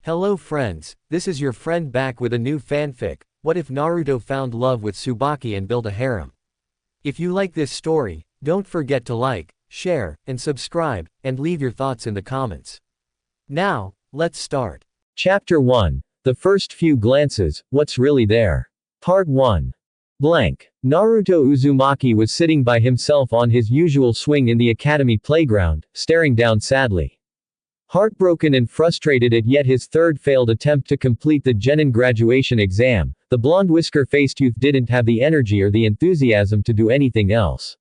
Hello friends, this is your friend back with a new fanfic. What if Naruto found love with Tsubaki and built a harem? If you like this story, don't forget to like, share, and subscribe, and leave your thoughts in the comments. Now, let's start. Chapter 1. The First Few Glances, What's Really There? Part 1. Naruto Uzumaki was sitting by himself on his usual swing in the academy playground, staring down sadly. Heartbroken and frustrated at yet his third failed attempt to complete the genin graduation exam, the blonde whisker-faced youth didn't have the energy or the enthusiasm to do anything else.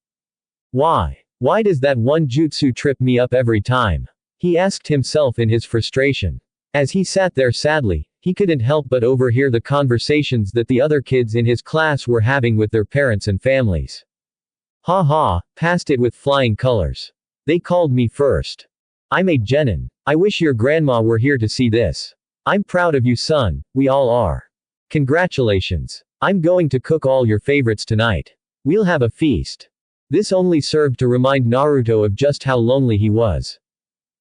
Why does that one jutsu trip me up every time? He asked himself in his frustration. As he sat there sadly, he couldn't help but overhear the conversations that the other kids in his class were having with their parents and families. Ha ha, passed it with flying colors. They called me first. I'm a genin. I wish your grandma were here to see this. I'm proud of you, son, we all are. Congratulations. I'm going to cook all your favorites tonight. We'll have a feast. This only served to remind Naruto of just how lonely he was.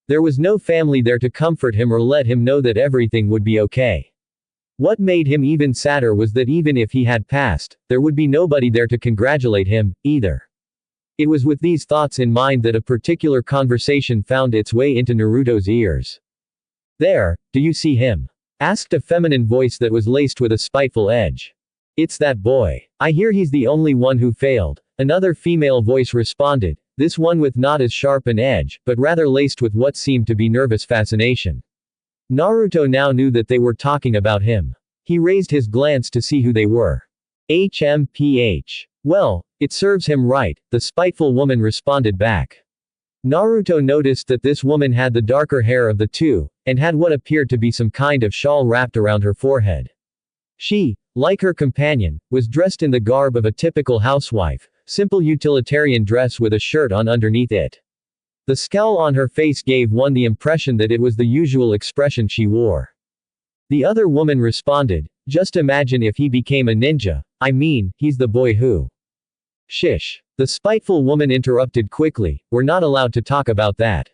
There was no family there to comfort him or let him know that everything would be okay. What made him even sadder was that even if he had passed, there would be nobody there to congratulate him, either. It was with these thoughts in mind that a particular conversation found its way into Naruto's ears. There, do you see him? Asked a feminine voice that was laced with a spiteful edge. It's that boy. I hear he's the only one who failed, another female voice responded, this one with not as sharp an edge, but rather laced with what seemed to be nervous fascination. Naruto now knew that they were talking about him. He raised his glance to see who they were. HMPH. Well, it serves him right, the spiteful woman responded back. Naruto noticed that this woman had the darker hair of the two, and had what appeared to be some kind of shawl wrapped around her forehead. She, like her companion, was dressed in the garb of a typical housewife, simple utilitarian dress with a shirt on underneath it. The scowl on her face gave one the impression that it was the usual expression she wore. The other woman responded, just imagine if he became a ninja, I mean, he's the boy who. Shish. The spiteful woman interrupted quickly, we're not allowed to talk about that.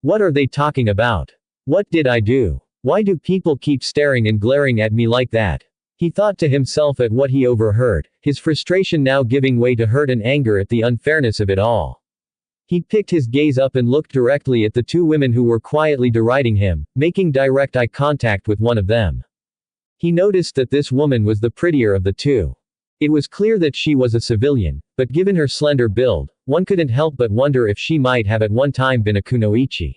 What are they talking about? What did I do? Why do people keep staring and glaring at me like that? He thought to himself at what he overheard, his frustration now giving way to hurt and anger at the unfairness of it all. He picked his gaze up and looked directly at the two women who were quietly deriding him, making direct eye contact with one of them. He noticed that this woman was the prettier of the two. It was clear that she was a civilian, but given her slender build, one couldn't help but wonder if she might have at one time been a kunoichi.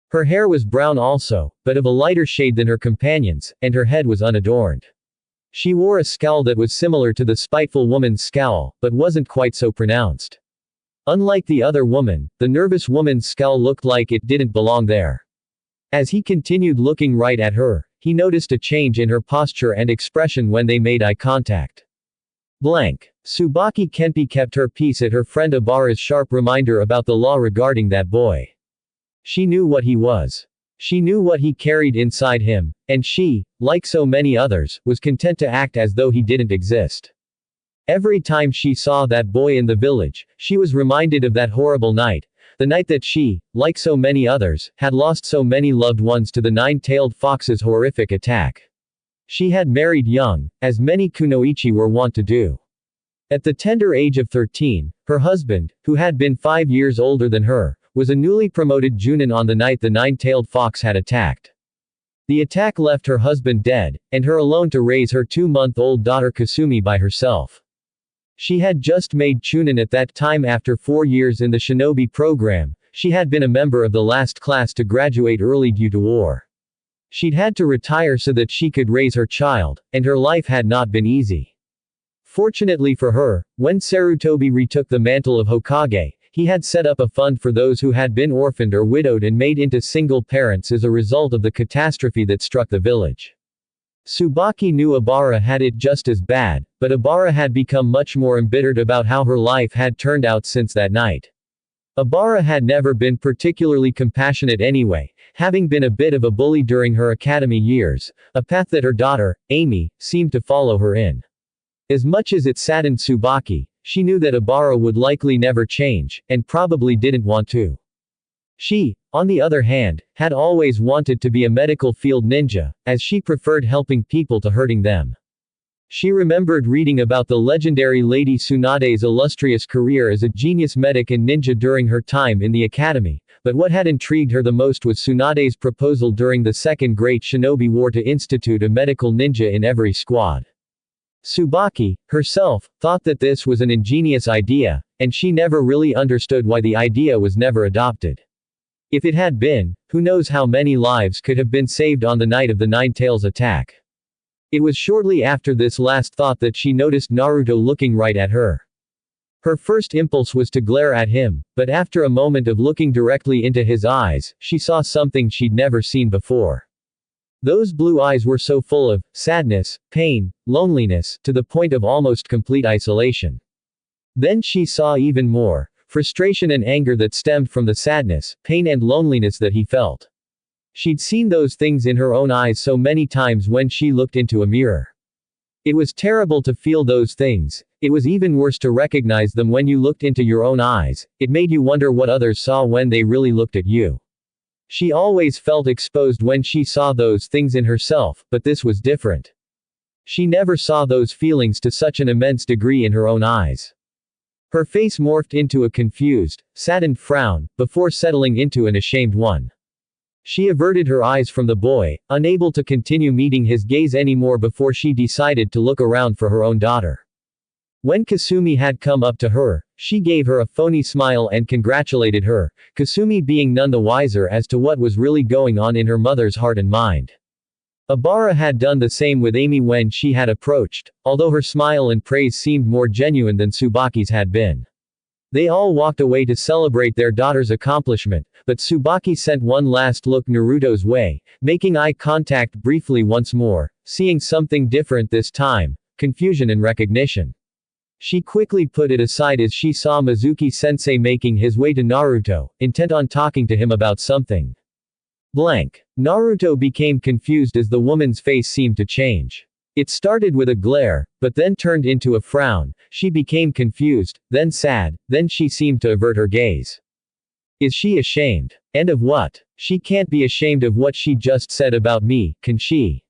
Her hair was brown also, but of a lighter shade than her companions, and her head was unadorned. She wore a scowl that was similar to the spiteful woman's scowl, but wasn't quite so pronounced. Unlike the other woman, the nervous woman's scowl looked like it didn't belong there. As he continued looking right at her, he noticed a change in her posture and expression when they made eye contact. Tsubaki Kenpi kept her peace at her friend Obara's sharp reminder about the law regarding that boy. She knew what he was. She knew what he carried inside him, and she, like so many others, was content to act as though he didn't exist. Every time she saw that boy in the village, she was reminded of that horrible night, the night that she, like so many others, had lost so many loved ones to the nine-tailed fox's horrific attack. She had married young, as many kunoichi were wont to do. At the tender age of 13, her husband, who had been 5 years older than her, was a newly promoted junin on the night the nine-tailed fox had attacked. The attack left her husband dead, and her alone to raise her 2-month-old daughter Kasumi by herself. She had just made chunin at that time after 4 years in the shinobi program. She had been a member of the last class to graduate early due to war. She'd had to retire so that she could raise her child, and her life had not been easy. Fortunately for her, when Sarutobi retook the mantle of Hokage, he had set up a fund for those who had been orphaned or widowed and made into single parents as a result of the catastrophe that struck the village. Tsubaki knew Obara had it just as bad, but Obara had become much more embittered about how her life had turned out since that night. Obara had never been particularly compassionate anyway, having been a bit of a bully during her academy years, a path that her daughter, Amy, seemed to follow her in. As much as it saddened Tsubaki, she knew that Obara would likely never change, and probably didn't want to. She, on the other hand, had always wanted to be a medical field ninja, as she preferred helping people to hurting them. She remembered reading about the legendary Lady Tsunade's illustrious career as a genius medic and ninja during her time in the academy, but what had intrigued her the most was Tsunade's proposal during the Second Great Shinobi War to institute a medical ninja in every squad. Tsubaki, herself, thought that this was an ingenious idea, and she never really understood why the idea was never adopted. If it had been, who knows how many lives could have been saved on the night of the Nine-Tails attack. It was shortly after this last thought that she noticed Naruto looking right at her. Her first impulse was to glare at him, but after a moment of looking directly into his eyes, she saw something she'd never seen before. Those blue eyes were so full of sadness, pain, loneliness, to the point of almost complete isolation. Then she saw even more frustration and anger that stemmed from the sadness, pain and loneliness that he felt. She'd seen those things in her own eyes so many times when she looked into a mirror. It was terrible to feel those things. It was even worse to recognize them when you looked into your own eyes. It made you wonder what others saw when they really looked at you. She always felt exposed when she saw those things in herself, but this was different. She never saw those feelings to such an immense degree in her own eyes. Her face morphed into a confused, saddened frown, before settling into an ashamed one. She averted her eyes from the boy, unable to continue meeting his gaze anymore before she decided to look around for her own daughter. When Kasumi had come up to her, she gave her a phony smile and congratulated her, Kasumi being none the wiser as to what was really going on in her mother's heart and mind. Abara had done the same with Amy when she had approached, although her smile and praise seemed more genuine than Tsubaki's had been. They all walked away to celebrate their daughter's accomplishment, but Tsubaki sent one last look Naruto's way, making eye contact briefly once more, seeing something different this time, confusion and recognition. She quickly put it aside as she saw Mizuki-sensei making his way to Naruto, intent on talking to him about something. Blank. Naruto became confused as the woman's face seemed to change. It started with a glare, but then turned into a frown. She became confused, then sad, then she seemed to avert her gaze. Is she ashamed? And of what? She can't be ashamed of what she just said about me, can she?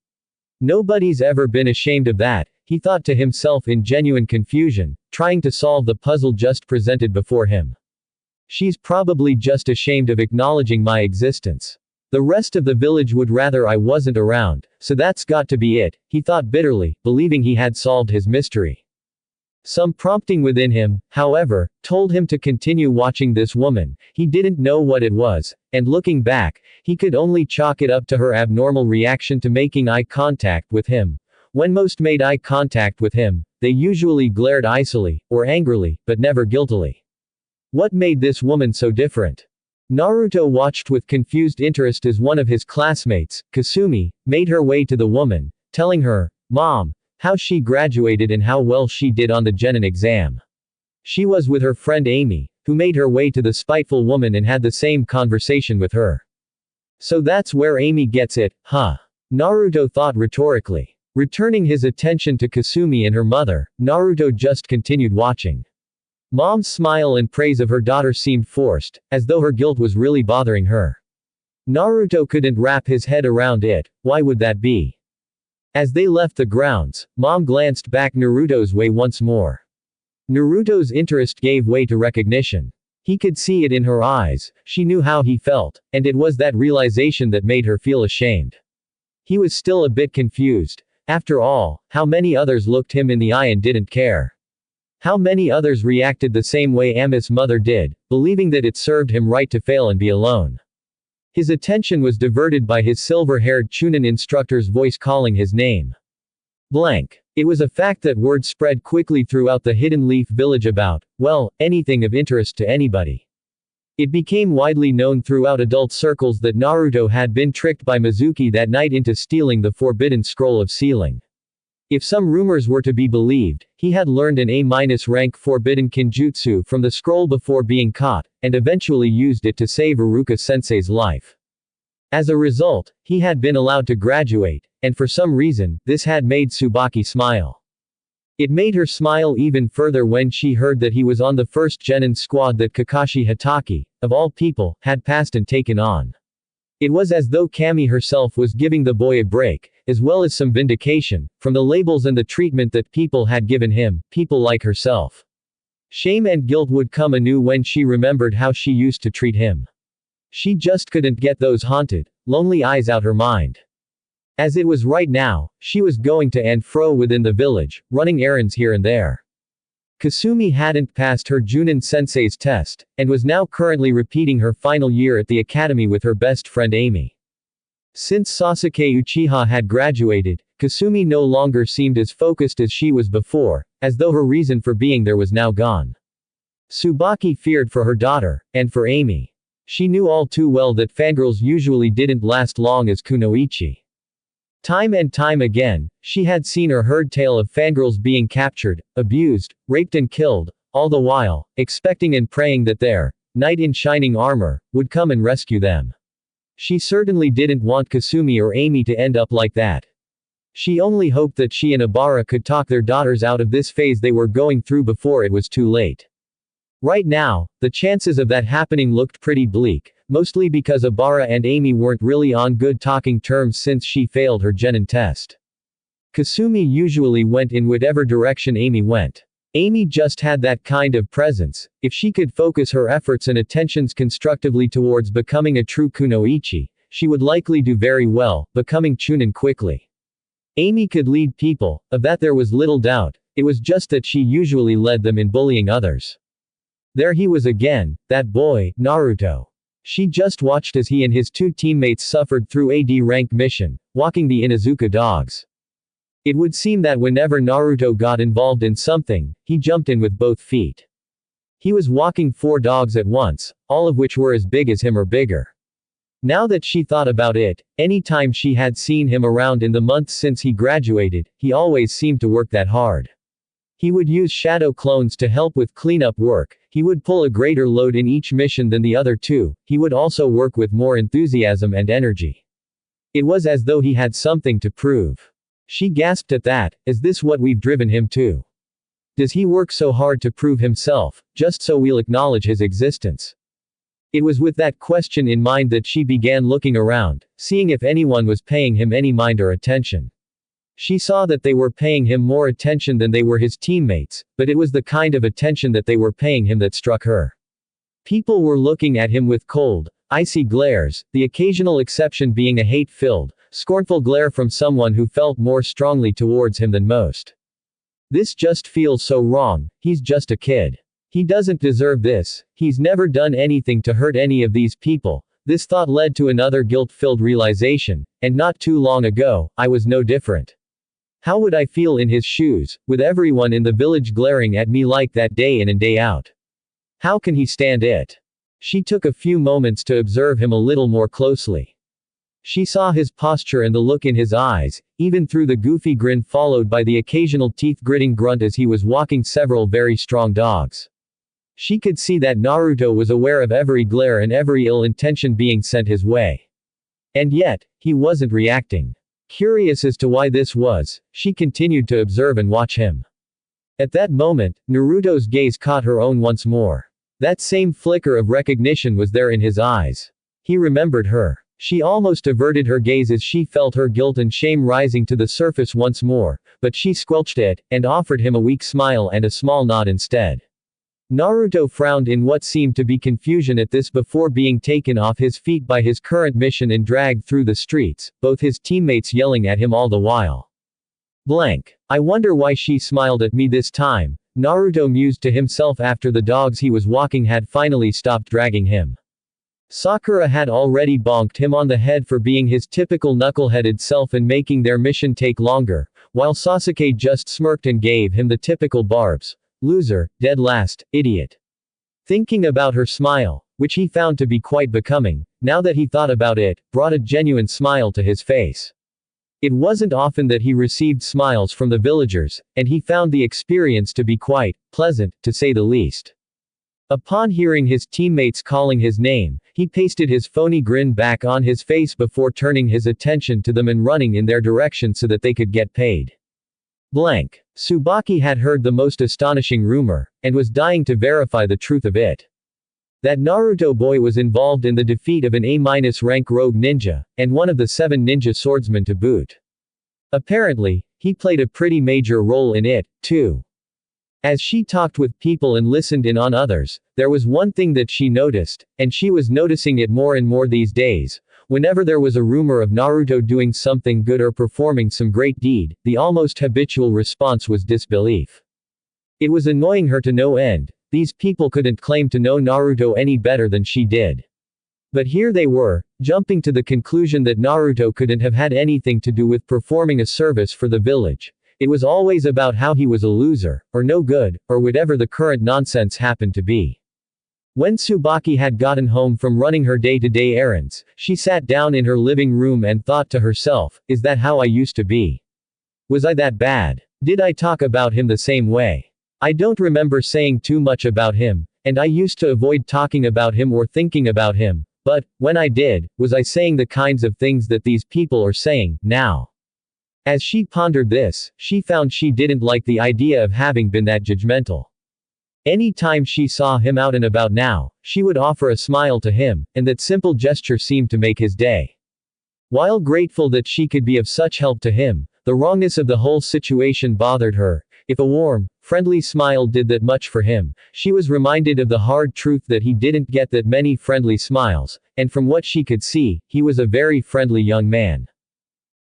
Nobody's ever been ashamed of that, he thought to himself in genuine confusion, trying to solve the puzzle just presented before him. She's probably just ashamed of acknowledging my existence. The rest of the village would rather I wasn't around, so that's got to be it, he thought bitterly, believing he had solved his mystery. Some prompting within him, however, told him to continue watching this woman. He didn't know what it was, and looking back, he could only chalk it up to her abnormal reaction to making eye contact with him. When most made eye contact with him, they usually glared icily, or angrily, but never guiltily. What made this woman so different? Naruto watched with confused interest as one of his classmates, Kasumi, made her way to the woman, telling her, "Mom, how she graduated and how well she did on the Genin exam." She was with her friend Amy, who made her way to the spiteful woman and had the same conversation with her. So that's where Amy gets it, huh? Naruto thought rhetorically. Returning his attention to Kasumi and her mother, Naruto just continued watching. Mom's smile and praise of her daughter seemed forced, as though her guilt was really bothering her. Naruto couldn't wrap his head around it. Why would that be? As they left the grounds, Mom glanced back Naruto's way once more. Naruto's interest gave way to recognition. He could see it in her eyes, she knew how he felt, and it was that realization that made her feel ashamed. He was still a bit confused. After all, how many others looked him in the eye and didn't care? How many others reacted the same way Ami's mother did, believing that it served him right to fail and be alone? His attention was diverted by his silver-haired Chunin instructor's voice calling his name. Blank. It was a fact that word spread quickly throughout the Hidden Leaf village about, well, anything of interest to anybody. It became widely known throughout adult circles that Naruto had been tricked by Mizuki that night into stealing the forbidden scroll of sealing. If some rumors were to be believed, he had learned an A-rank forbidden kinjutsu from the scroll before being caught, and eventually used it to save Iruka-sensei's life. As a result, he had been allowed to graduate, and for some reason, this had made Tsubaki smile. It made her smile even further when she heard that he was on the first genin squad that Kakashi Hatake, of all people, had passed and taken on. It was as though Kami herself was giving the boy a break, as well as some vindication, from the labels and the treatment that people had given him, people like herself. Shame and guilt would come anew when she remembered how she used to treat him. She just couldn't get those haunted, lonely eyes out her mind. As it was right now, she was going to and fro within the village, running errands here and there. Kasumi hadn't passed her Junin sensei's test, and was now currently repeating her final year at the academy with her best friend Amy. Since Sasuke Uchiha had graduated, Kasumi no longer seemed as focused as she was before, as though her reason for being there was now gone. Tsubaki feared for her daughter, and for Amy. She knew all too well that fangirls usually didn't last long as kunoichi. Time and time again, she had seen or heard tale of fangirls being captured, abused, raped and killed, all the while, expecting and praying that their knight in shining armor would come and rescue them. She certainly didn't want Kasumi or Amy to end up like that. She only hoped that she and Obara could talk their daughters out of this phase they were going through before it was too late. Right now, the chances of that happening looked pretty bleak, mostly because Obara and Amy weren't really on good talking terms since she failed her genin test. Kasumi usually went in whatever direction Amy went. Amy just had that kind of presence. If she could focus her efforts and attentions constructively towards becoming a true kunoichi, she would likely do very well, becoming chunin quickly. Amy could lead people, of that there was little doubt, it was just that she usually led them in bullying others. There he was again, that boy, Naruto. She just watched as he and his two teammates suffered through a D-rank mission, walking the Inuzuka dogs. It would seem that whenever Naruto got involved in something, he jumped in with both feet. He was walking 4 dogs at once, all of which were as big as him or bigger. Now that she thought about it, any time she had seen him around in the months since he graduated, he always seemed to work that hard. He would use shadow clones to help with cleanup work, he would pull a greater load in each mission than the other two, he would also work with more enthusiasm and energy. It was as though he had something to prove. She gasped at that, is this what we've driven him to? Does he work so hard to prove himself, just so we'll acknowledge his existence? It was with that question in mind that she began looking around, seeing if anyone was paying him any mind or attention. She saw that they were paying him more attention than they were his teammates, but it was the kind of attention that they were paying him that struck her. People were looking at him with cold, icy glares, the occasional exception being a hate-filled, scornful glare from someone who felt more strongly towards him than most. This just feels so wrong, he's just a kid. He doesn't deserve this, he's never done anything to hurt any of these people. This thought led to another guilt-filled realization, and not too long ago, I was no different. How would I feel in his shoes, with everyone in the village glaring at me like that day in and day out? How can he stand it? She took a few moments to observe him a little more closely. She saw his posture and the look in his eyes, even through the goofy grin followed by the occasional teeth-gritting grunt as he was walking several very strong dogs. She could see that Naruto was aware of every glare and every ill intention being sent his way. And yet, he wasn't reacting. Curious as to why this was, she continued to observe and watch him. At that moment, Naruto's gaze caught her own once more. That same flicker of recognition was there in his eyes. He remembered her. She almost averted her gaze as she felt her guilt and shame rising to the surface once more, but she squelched it, and offered him a weak smile and a small nod instead. Naruto frowned in what seemed to be confusion at this before being taken off his feet by his current mission and dragged through the streets, both his teammates yelling at him all the while. Blank. I wonder why she smiled at me this time, Naruto mused to himself after the dogs he was walking had finally stopped dragging him. Sakura had already bonked him on the head for being his typical knuckleheaded self and making their mission take longer, while Sasuke just smirked and gave him the typical barbs. Loser, dead last, idiot. Thinking about her smile, which he found to be quite becoming, now that he thought about it, brought a genuine smile to his face. It wasn't often that he received smiles from the villagers, and he found the experience to be quite pleasant, to say the least. Upon hearing his teammates calling his name, he pasted his phony grin back on his face before turning his attention to them and running in their direction so that they could get paid. Blank. Tsubaki had heard the most astonishing rumor, and was dying to verify the truth of it. That Naruto boy was involved in the defeat of an A-rank rogue ninja, and one of the 7 ninja swordsmen to boot. Apparently, he played a pretty major role in it, too. As she talked with people and listened in on others, there was one thing that she noticed, and she was noticing it more and more these days. Whenever there was a rumor of Naruto doing something good or performing some great deed, the almost habitual response was disbelief. It was annoying her to no end. These people couldn't claim to know Naruto any better than she did. But here they were, jumping to the conclusion that Naruto couldn't have had anything to do with performing a service for the village. It was always about how he was a loser, or no good, or whatever the current nonsense happened to be. When Tsubaki had gotten home from running her day-to-day errands, she sat down in her living room and thought to herself, is that how I used to be? Was I that bad? Did I talk about him the same way? I don't remember saying too much about him, and I used to avoid talking about him or thinking about him, but, when I did, was I saying the kinds of things that these people are saying, now? As she pondered this, she found she didn't like the idea of having been that judgmental. Any time she saw him out and about now, she would offer a smile to him, and that simple gesture seemed to make his day. While grateful that she could be of such help to him, the wrongness of the whole situation bothered her. If a warm, friendly smile did that much for him, she was reminded of the hard truth that he didn't get that many friendly smiles, and from what she could see, he was a very friendly young man.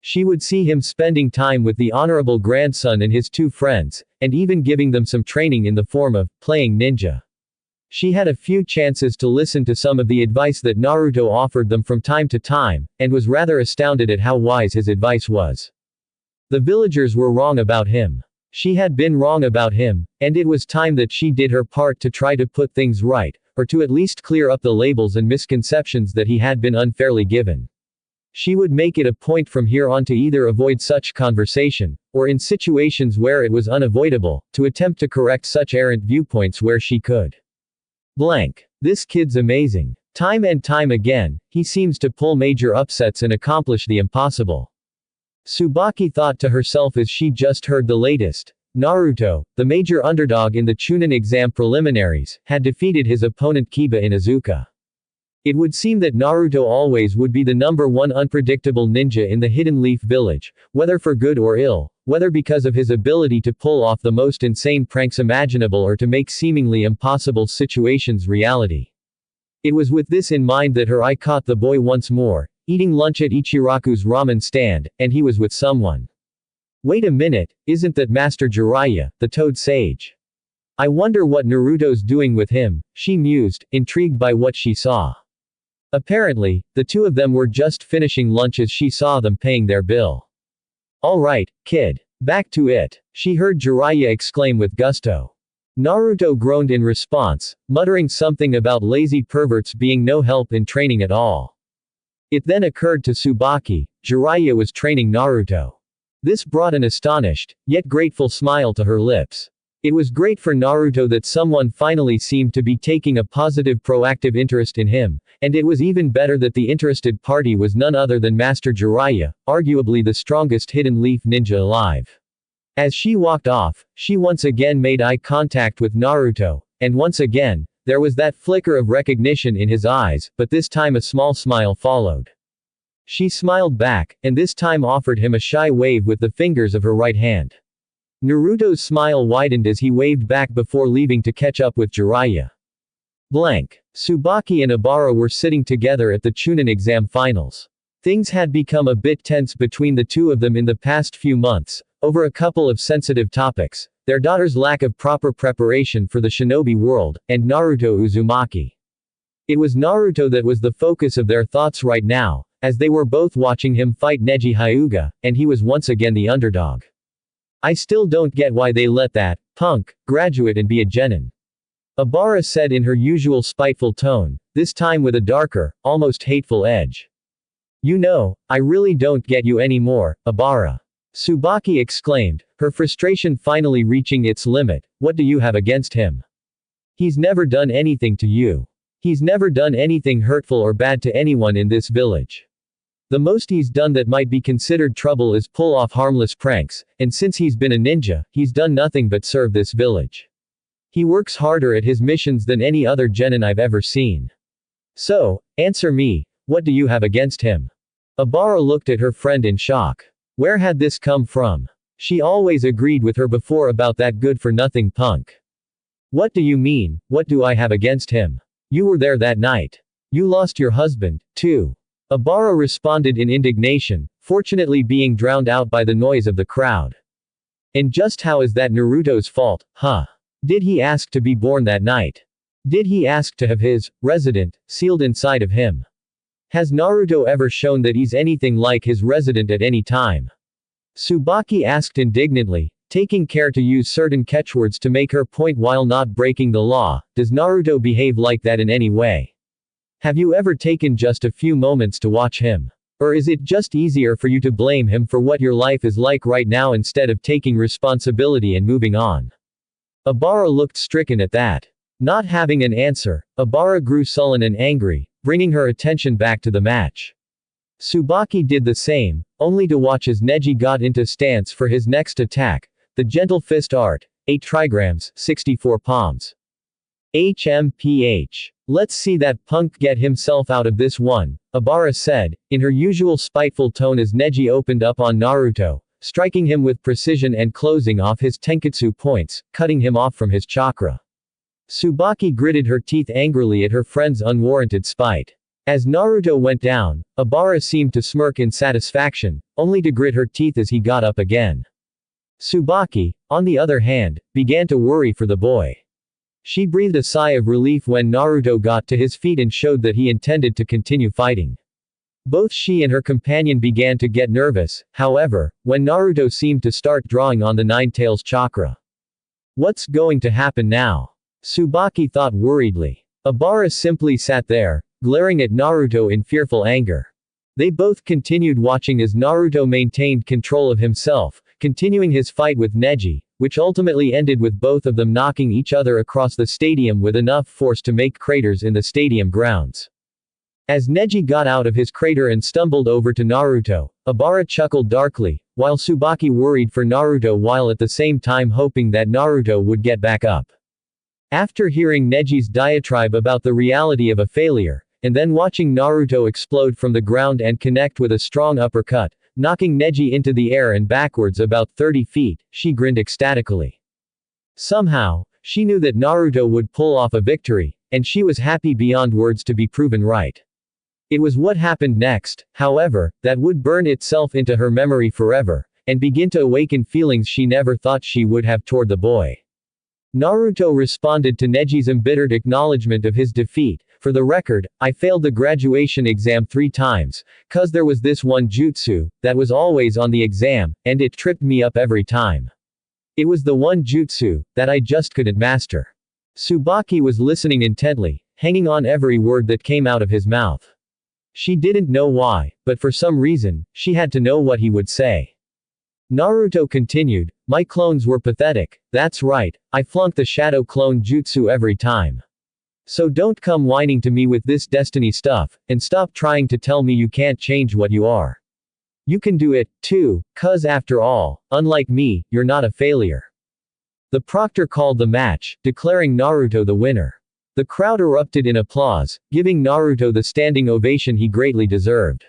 She would see him spending time with the honorable grandson and his 2 friends, and even giving them some training in the form of playing ninja. She had a few chances to listen to some of the advice that Naruto offered them from time to time, and was rather astounded at how wise his advice was. The villagers were wrong about him. She had been wrong about him, and it was time that she did her part to try to put things right, or to at least clear up the labels and misconceptions that he had been unfairly given. She would make it a point from here on to either avoid such conversation, or in situations where it was unavoidable, to attempt to correct such errant viewpoints where she could. Blank. This kid's amazing. Time and time again, he seems to pull major upsets and accomplish the impossible. Tsubaki thought to herself as she just heard the latest. Naruto, the major underdog in the Chunin exam preliminaries, had defeated his opponent Kiba Inuzuka. It would seem that Naruto always would be the #1 unpredictable ninja in the Hidden Leaf Village, whether for good or ill, whether because of his ability to pull off the most insane pranks imaginable or to make seemingly impossible situations reality. It was with this in mind that her eye caught the boy once more, eating lunch at Ichiraku's ramen stand, and he was with someone. Wait a minute, isn't that Master Jiraiya, the Toad Sage? I wonder what Naruto's doing with him, she mused, intrigued by what she saw. Apparently, the 2 of them were just finishing lunch as she saw them paying their bill. All right, kid. Back to it, she heard Jiraiya exclaim with gusto. Naruto groaned in response, muttering something about lazy perverts being no help in training at all. It then occurred to Tsubaki, Jiraiya was training Naruto. This brought an astonished, yet grateful smile to her lips. It was great for Naruto that someone finally seemed to be taking a positive proactive interest in him, and it was even better that the interested party was none other than Master Jiraiya, arguably the strongest hidden leaf ninja alive. As she walked off, she once again made eye contact with Naruto, and once again, there was that flicker of recognition in his eyes, but this time a small smile followed. She smiled back, and this time offered him a shy wave with the fingers of her right hand. Naruto's smile widened as he waved back before leaving to catch up with Jiraiya. Blank. Tsubaki and Obara were sitting together at the Chunin exam finals. Things had become a bit tense between the 2 of them in the past few months, over a couple of sensitive topics, their daughter's lack of proper preparation for the shinobi world, and Naruto Uzumaki. It was Naruto that was the focus of their thoughts right now, as they were both watching him fight Neji Hyuga, and he was once again the underdog. I still don't get why they let that punk graduate and be a genin. Obara said in her usual spiteful tone, this time with a darker, almost hateful edge. You know, I really don't get you anymore, Obara. Tsubaki exclaimed, her frustration finally reaching its limit. What do you have against him? He's never done anything to you. He's never done anything hurtful or bad to anyone in this village. The most he's done that might be considered trouble is pull off harmless pranks, and since he's been a ninja, he's done nothing but serve this village. He works harder at his missions than any other genin I've ever seen. So, answer me, what do you have against him? Abara looked at her friend in shock. Where had this come from? She always agreed with her before about that good-for-nothing punk. What do you mean, what do I have against him? You were there that night. You lost your husband, too. Abara responded in indignation, fortunately being drowned out by the noise of the crowd. And just how is that Naruto's fault, huh? Did he ask to be born that night? Did he ask to have his resident sealed inside of him? Has Naruto ever shown that he's anything like his resident at any time? Tsubaki asked indignantly, taking care to use certain catchwords to make her point while not breaking the law. Does Naruto behave like that in any way? Have you ever taken just a few moments to watch him? Or is it just easier for you to blame him for what your life is like right now instead of taking responsibility and moving on? Abara looked stricken at that. Not having an answer, Abara grew sullen and angry, bringing her attention back to the match. Tsubaki did the same, only to watch as Neji got into stance for his next attack, the gentle fist art, 8 trigrams, 64 palms. HMPH. Let's see that punk get himself out of this one, Abara said, in her usual spiteful tone as Neji opened up on Naruto, striking him with precision and closing off his tenketsu points, cutting him off from his chakra. Tsubaki gritted her teeth angrily at her friend's unwarranted spite. As Naruto went down, Abara seemed to smirk in satisfaction, only to grit her teeth as he got up again. Tsubaki, on the other hand, began to worry for the boy. She breathed a sigh of relief when Naruto got to his feet and showed that he intended to continue fighting. Both she and her companion began to get nervous, however, when Naruto seemed to start drawing on the Nine-Tails chakra. What's going to happen now? Tsubaki thought worriedly. Abara simply sat there, glaring at Naruto in fearful anger. They both continued watching as Naruto maintained control of himself, continuing his fight with Neji, which ultimately ended with both of them knocking each other across the stadium with enough force to make craters in the stadium grounds. As Neji got out of his crater and stumbled over to Naruto, Abara chuckled darkly, while Tsubaki worried for Naruto while at the same time hoping that Naruto would get back up. After hearing Neji's diatribe about the reality of a failure, and then watching Naruto explode from the ground and connect with a strong uppercut, knocking Neji into the air and backwards about 30 feet, she grinned ecstatically. Somehow, she knew that Naruto would pull off a victory, and she was happy beyond words to be proven right. It was what happened next, however, that would burn itself into her memory forever, and begin to awaken feelings she never thought she would have toward the boy. Naruto responded to Neji's embittered acknowledgement of his defeat. For the record, I failed the graduation exam 3 times, cause there was this one jutsu, that was always on the exam, and it tripped me up every time. It was the one jutsu, that I just couldn't master. Tsubaki was listening intently, hanging on every word that came out of his mouth. She didn't know why, but for some reason, she had to know what he would say. Naruto continued, my clones were pathetic, that's right, I flunked the shadow clone jutsu every time. So don't come whining to me with this destiny stuff, and stop trying to tell me you can't change what you are. You can do it, too, cause after all, unlike me, you're not a failure. The proctor called the match, declaring Naruto the winner. The crowd erupted in applause, giving Naruto the standing ovation he greatly deserved.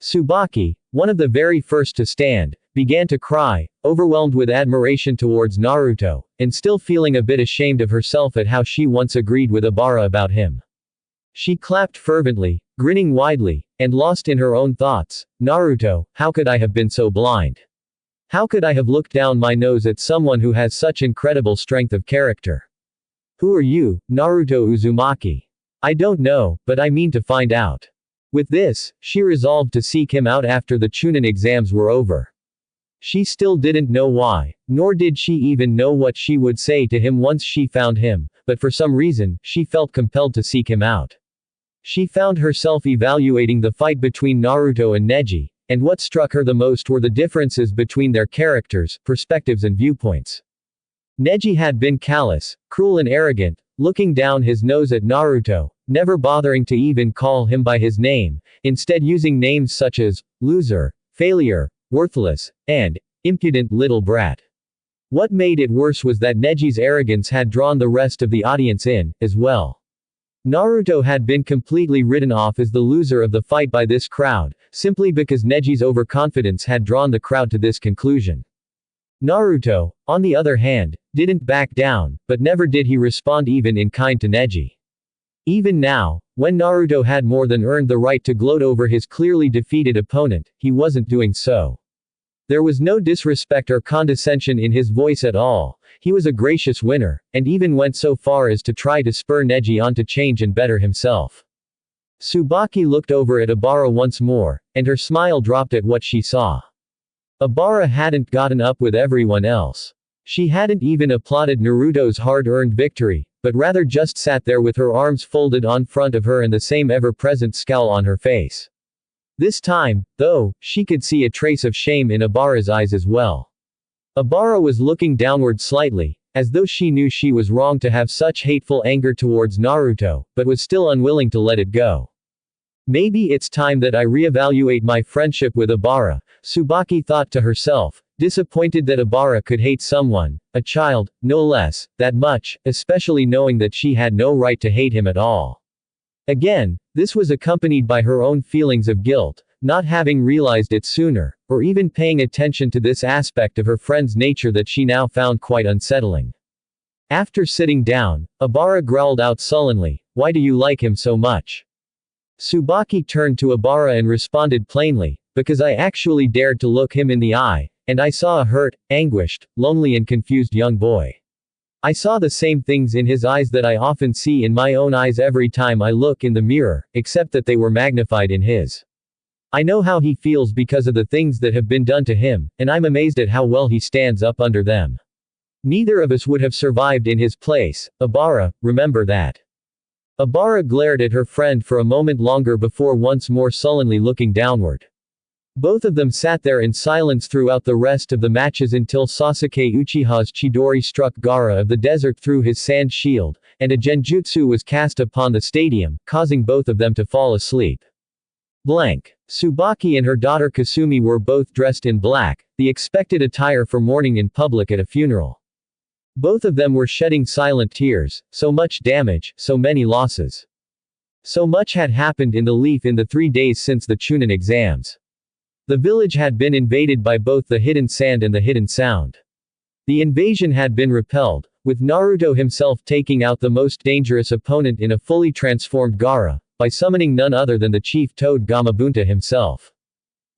Tsubaki, one of the very first to stand, began to cry, overwhelmed with admiration towards Naruto, and still feeling a bit ashamed of herself at how she once agreed with Abara about him. She clapped fervently, grinning widely, and lost in her own thoughts. Naruto, how could I have been so blind? How could I have looked down my nose at someone who has such incredible strength of character? Who are you, Naruto Uzumaki? I don't know, but I mean to find out. With this, she resolved to seek him out after the Chunin exams were over. She still didn't know why, nor did she even know what she would say to him once she found him, but for some reason, she felt compelled to seek him out. She found herself evaluating the fight between Naruto and Neji, and what struck her the most were the differences between their characters, perspectives and viewpoints. Neji had been callous, cruel and arrogant, looking down his nose at Naruto, never bothering to even call him by his name, instead using names such as loser, failure, worthless, and impudent little brat. What made it worse was that Neji's arrogance had drawn the rest of the audience in, as well. Naruto had been completely written off as the loser of the fight by this crowd, simply because Neji's overconfidence had drawn the crowd to this conclusion. Naruto, on the other hand, didn't back down, but never did he respond even in kind to Neji. Even now, when Naruto had more than earned the right to gloat over his clearly defeated opponent, he wasn't doing so. There was no disrespect or condescension in his voice at all. He was a gracious winner, and even went so far as to try to spur Neji on to change and better himself. Tsubaki looked over at Obara once more, and her smile dropped at what she saw. Obara hadn't gotten up with everyone else. She hadn't even applauded Naruto's hard-earned victory, but rather just sat there with her arms folded on front of her and the same ever-present scowl on her face. This time, though, she could see a trace of shame in Obara's eyes as well. Obara was looking downward slightly, as though she knew she was wrong to have such hateful anger towards Naruto, but was still unwilling to let it go. Maybe it's time that I reevaluate my friendship with Obara, Tsubaki thought to herself, disappointed that Obara could hate someone, a child, no less, that much, especially knowing that she had no right to hate him at all. Again, this was accompanied by her own feelings of guilt, not having realized it sooner, or even paying attention to this aspect of her friend's nature that she now found quite unsettling. After sitting down, Obara growled out sullenly, "Why do you like him so much?" Tsubaki turned to Obara and responded plainly, "Because I actually dared to look him in the eye, and I saw a hurt, anguished, lonely and confused young boy. I saw the same things in his eyes that I often see in my own eyes every time I look in the mirror, except that they were magnified in his. I know how he feels because of the things that have been done to him, and I'm amazed at how well he stands up under them. Neither of us would have survived in his place, Obara, remember that." Obara glared at her friend for a moment longer before once more sullenly looking downward. Both of them sat there in silence throughout the rest of the matches until Sasuke Uchiha's Chidori struck Gaara of the desert through his sand shield, and a genjutsu was cast upon the stadium, causing both of them to fall asleep. Blank. Tsubaki and her daughter Kasumi were both dressed in black, the expected attire for mourning in public at a funeral. Both of them were shedding silent tears, so much damage, so many losses. So much had happened in the Leaf in the 3 days since the Chunin exams. The village had been invaded by both the Hidden Sand and the Hidden Sound. The invasion had been repelled, with Naruto himself taking out the most dangerous opponent in a fully transformed Gaara, by summoning none other than the chief Toad Gamabunta himself.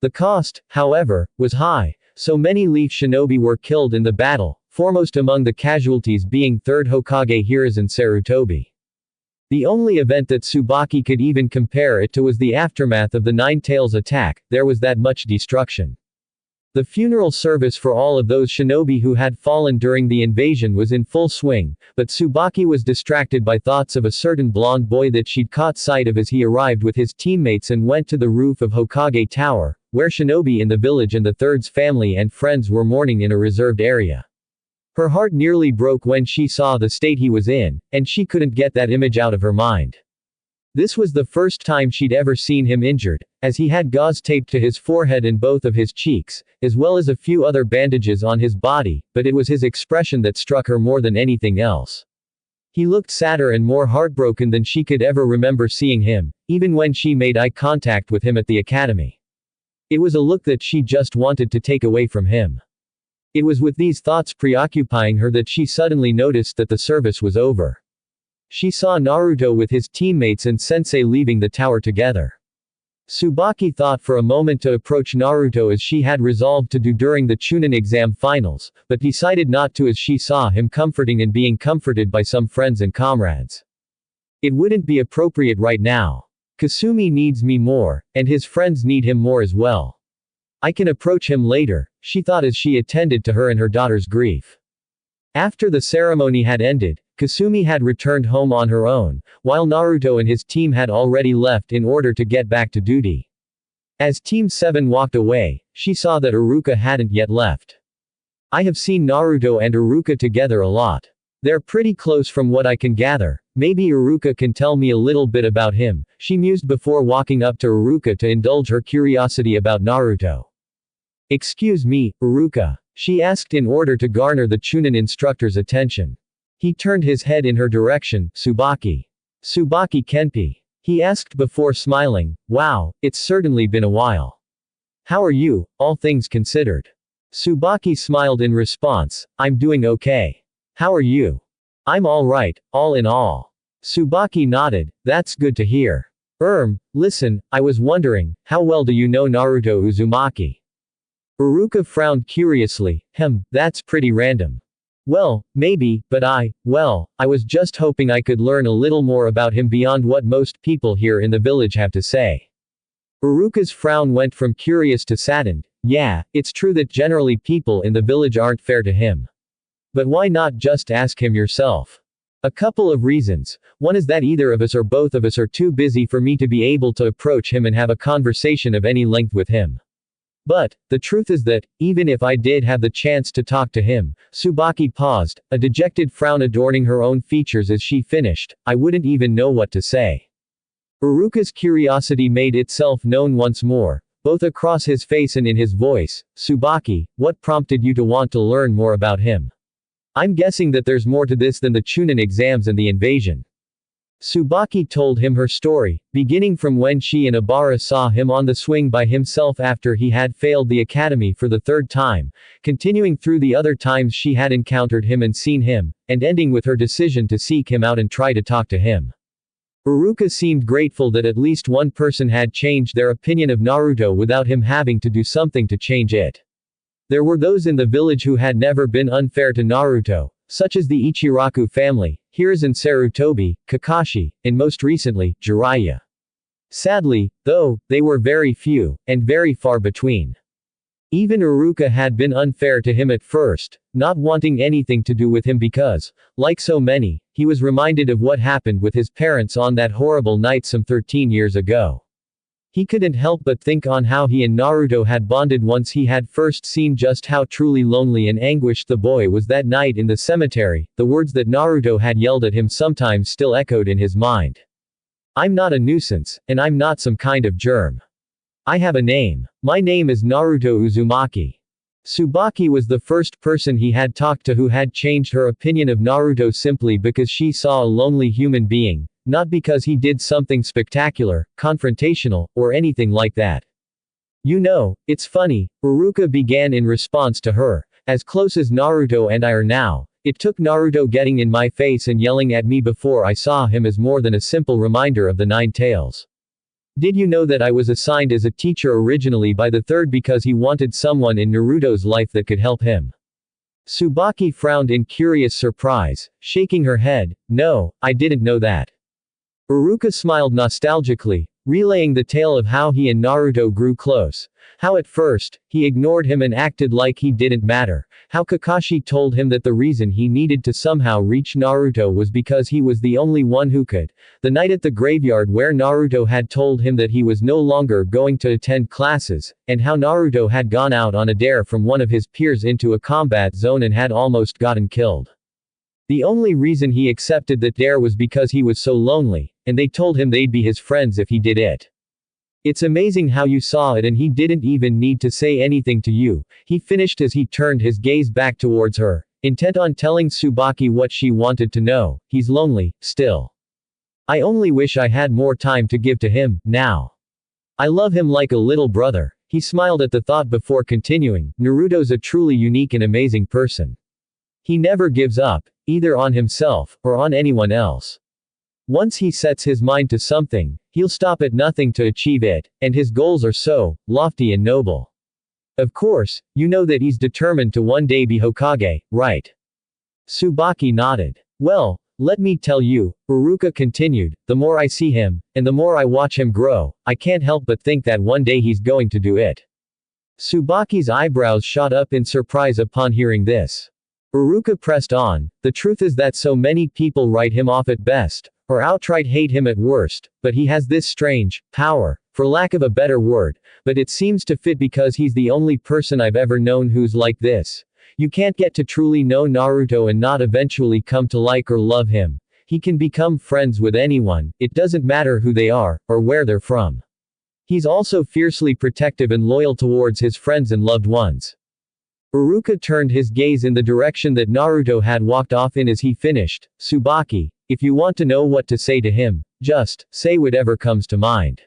The cost, however, was high, so many Leaf shinobi were killed in the battle, foremost among the casualties being 3rd Hokage Hiruzen Sarutobi. The only event that Tsubaki could even compare it to was the aftermath of the Nine Tails attack, there was that much destruction. The funeral service for all of those shinobi who had fallen during the invasion was in full swing, but Tsubaki was distracted by thoughts of a certain blonde boy that she'd caught sight of as he arrived with his teammates and went to the roof of Hokage Tower, where shinobi in the village and the Third's family and friends were mourning in a reserved area. Her heart nearly broke when she saw the state he was in, and she couldn't get that image out of her mind. This was the first time she'd ever seen him injured, as he had gauze taped to his forehead and both of his cheeks, as well as a few other bandages on his body, but it was his expression that struck her more than anything else. He looked sadder and more heartbroken than she could ever remember seeing him, even when she made eye contact with him at the academy. It was a look that she just wanted to take away from him. It was with these thoughts preoccupying her that she suddenly noticed that the service was over. She saw Naruto with his teammates and Sensei leaving the tower together. Tsubaki thought for a moment to approach Naruto as she had resolved to do during the Chunin exam finals, but decided not to as she saw him comforting and being comforted by some friends and comrades. It wouldn't be appropriate right now. Kasumi needs me more, and his friends need him more as well. I can approach him later, she thought as she attended to her and her daughter's grief. After the ceremony had ended, Kasumi had returned home on her own, while Naruto and his team had already left in order to get back to duty. As Team 7 walked away, she saw that Iruka hadn't yet left. I have seen Naruto and Iruka together a lot. They're pretty close from what I can gather. Maybe Iruka can tell me a little bit about him, she mused before walking up to Iruka to indulge her curiosity about Naruto. Excuse me, Iruka, she asked in order to garner the Chunin instructor's attention. He turned his head in her direction. Tsubaki. Tsubaki Kenpi. He asked before smiling. Wow, it's certainly been a while. How are you, all things considered? Tsubaki smiled in response. I'm doing okay. How are you? I'm alright, all in all. Tsubaki nodded. That's good to hear. Listen, I was wondering, how well do you know Naruto Uzumaki? Iruka frowned curiously. That's pretty random. Well, maybe, but I was just hoping I could learn a little more about him beyond what most people here in the village have to say. Iruka's frown went from curious to saddened. Yeah, it's true that generally people in the village aren't fair to him. But why not just ask him yourself? A couple of reasons. One is that either of us or both of us are too busy for me to be able to approach him and have a conversation of any length with him. But, the truth is that, even if I did have the chance to talk to him, Tsubaki paused, a dejected frown adorning her own features as she finished, I wouldn't even know what to say. Iruka's curiosity made itself known once more, both across his face and in his voice. Tsubaki, what prompted you to want to learn more about him? I'm guessing that there's more to this than the Chunin exams and the invasion. Tsubaki told him her story, beginning from when she and Ibara saw him on the swing by himself after he had failed the academy for the third time, continuing through the other times she had encountered him and seen him, and ending with her decision to seek him out and try to talk to him. Iruka seemed grateful that at least one person had changed their opinion of Naruto without him having to do something to change it. There were those in the village who had never been unfair to Naruto, such as the Ichiraku family, Hiruzen Sarutobi, Kakashi, and most recently, Jiraiya. Sadly, though, they were very few, and very far between. Even Iruka had been unfair to him at first, not wanting anything to do with him because, like so many, he was reminded of what happened with his parents on that horrible night some 13 years ago. He couldn't help but think on how he and Naruto had bonded once he had first seen just how truly lonely and anguished the boy was that night in the cemetery. The words that Naruto had yelled at him sometimes still echoed in his mind. I'm not a nuisance, and I'm not some kind of germ. I have a name. My name is Naruto Uzumaki. Tsubaki was the first person he had talked to who had changed her opinion of Naruto simply because she saw a lonely human being, not because he did something spectacular, confrontational, or anything like that. You know, it's funny, Iruka began in response to her, as close as Naruto and I are now, it took Naruto getting in my face and yelling at me before I saw him as more than a simple reminder of the Nine Tails. Did you know that I was assigned as a teacher originally by the third because he wanted someone in Naruto's life that could help him? Tsubaki frowned in curious surprise, shaking her head. No, I didn't know that. Iruka smiled nostalgically, relaying the tale of how he and Naruto grew close. How at first, he ignored him and acted like he didn't matter. How Kakashi told him that the reason he needed to somehow reach Naruto was because he was the only one who could. The night at the graveyard where Naruto had told him that he was no longer going to attend classes, and how Naruto had gone out on a dare from one of his peers into a combat zone and had almost gotten killed. The only reason he accepted that dare was because he was so lonely, and they told him they'd be his friends if he did it. It's amazing how you saw it and he didn't even need to say anything to you, he finished as he turned his gaze back towards her, intent on telling Tsubaki what she wanted to know. He's lonely, still. I only wish I had more time to give to him, now. I love him like a little brother. He smiled at the thought before continuing, Naruto's a truly unique and amazing person. He never gives up, either on himself, or on anyone else. Once he sets his mind to something, he'll stop at nothing to achieve it, and his goals are so lofty and noble. Of course, you know that he's determined to one day be Hokage, right? Tsubaki nodded. Well, let me tell you, Iruka continued, the more I see him, and the more I watch him grow, I can't help but think that one day he's going to do it. Tsubaki's eyebrows shot up in surprise upon hearing this. Iruka pressed on, the truth is that so many people write him off at best, or outright hate him at worst, but he has this strange power, for lack of a better word, but it seems to fit because he's the only person I've ever known who's like this. You can't get to truly know Naruto and not eventually come to like or love him. He can become friends with anyone, it doesn't matter who they are, or where they're from. He's also fiercely protective and loyal towards his friends and loved ones. Iruka turned his gaze in the direction that Naruto had walked off in as he finished. Tsubaki, if you want to know what to say to him, just say whatever comes to mind.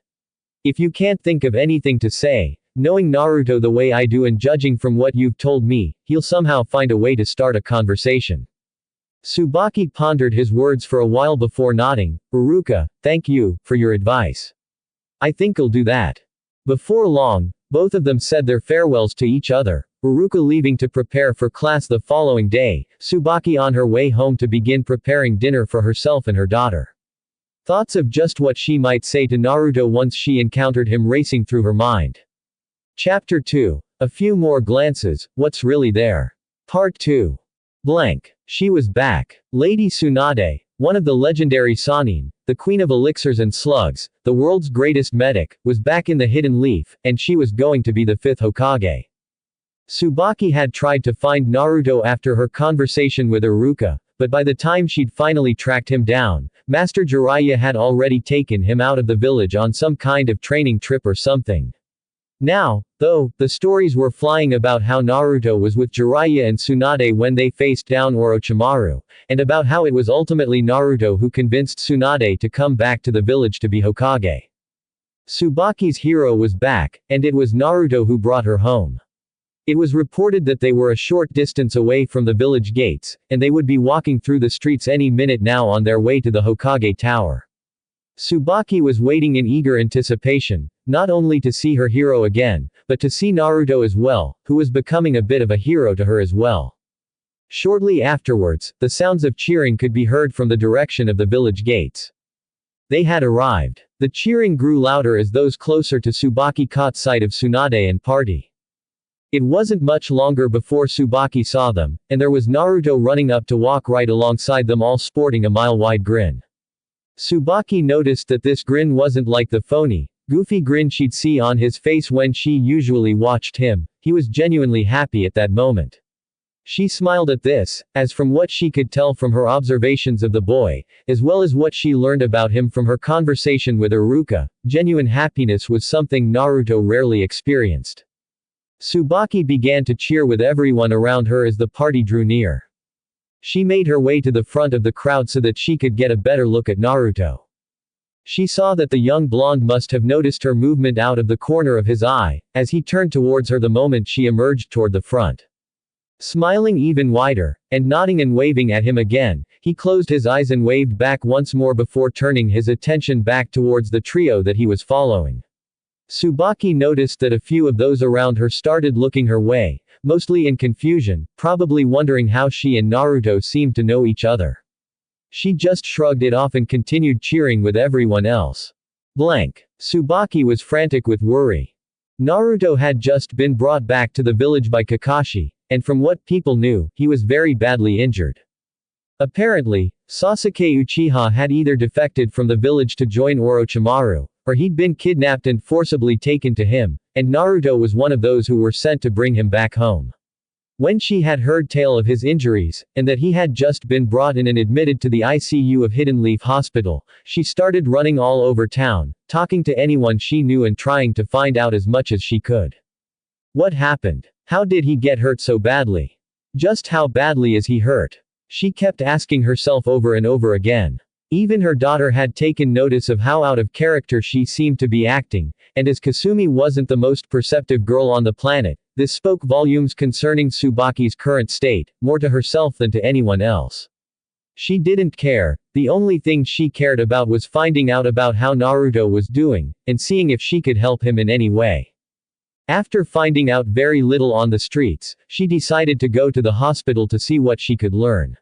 If you can't think of anything to say, knowing Naruto the way I do and judging from what you've told me, he'll somehow find a way to start a conversation. Tsubaki pondered his words for a while before nodding. Iruka, thank you for your advice. I think I'll do that. Before long, both of them said their farewells to each other. Iruka leaving to prepare for class the following day, Tsubaki on her way home to begin preparing dinner for herself and her daughter. Thoughts of just what she might say to Naruto once she encountered him racing through her mind. Chapter 2. A few more glances, what's really there? Part 2. Blank. She was back. Lady Tsunade, one of the legendary Sannin, the queen of elixirs and slugs, the world's greatest medic, was back in the Hidden Leaf, and she was going to be the 5th Hokage. Tsubaki had tried to find Naruto after her conversation with Iruka, but by the time she'd finally tracked him down, Master Jiraiya had already taken him out of the village on some kind of training trip or something. Now, though, the stories were flying about how Naruto was with Jiraiya and Tsunade when they faced down Orochimaru, and about how it was ultimately Naruto who convinced Tsunade to come back to the village to be Hokage. Tsubaki's hero was back, and it was Naruto who brought her home. It was reported that they were a short distance away from the village gates, and they would be walking through the streets any minute now on their way to the Hokage Tower. Tsubaki was waiting in eager anticipation, not only to see her hero again, but to see Naruto as well, who was becoming a bit of a hero to her as well. Shortly afterwards, the sounds of cheering could be heard from the direction of the village gates. They had arrived. The cheering grew louder as those closer to Tsubaki caught sight of Tsunade and party. It wasn't much longer before Tsubaki saw them, and there was Naruto running up to walk right alongside them, all sporting a mile-wide grin. Tsubaki noticed that this grin wasn't like the phony, goofy grin she'd see on his face when she usually watched him. He was genuinely happy at that moment. She smiled at this, as from what she could tell from her observations of the boy, as well as what she learned about him from her conversation with Iruka, genuine happiness was something Naruto rarely experienced. Tsubaki began to cheer with everyone around her as the party drew near. She made her way to the front of the crowd so that she could get a better look at Naruto. She saw that the young blonde must have noticed her movement out of the corner of his eye, as he turned towards her the moment she emerged toward the front. Smiling even wider, and nodding and waving at him again, he closed his eyes and waved back once more before turning his attention back towards the trio that he was following. Tsubaki noticed that a few of those around her started looking her way, mostly in confusion, probably wondering how she and Naruto seemed to know each other. She just shrugged it off and continued cheering with everyone else. Blank. Tsubaki was frantic with worry. Naruto had just been brought back to the village by Kakashi, and from what people knew, he was very badly injured. Apparently, Sasuke Uchiha had either defected from the village to join Orochimaru, or he'd been kidnapped and forcibly taken to him, and Naruto was one of those who were sent to bring him back home. When she had heard tale of his injuries, and that he had just been brought in and admitted to the ICU of Hidden Leaf Hospital, she started running all over town, talking to anyone she knew and trying to find out as much as she could. What happened? How did he get hurt so badly? Just how badly is he hurt? She kept asking herself over and over again. Even her daughter had taken notice of how out of character she seemed to be acting, and as Kasumi wasn't the most perceptive girl on the planet, this spoke volumes concerning Tsubaki's current state, more to herself than to anyone else. She didn't care, the only thing she cared about was finding out about how Naruto was doing, and seeing if she could help him in any way. After finding out very little on the streets, she decided to go to the hospital to see what she could learn.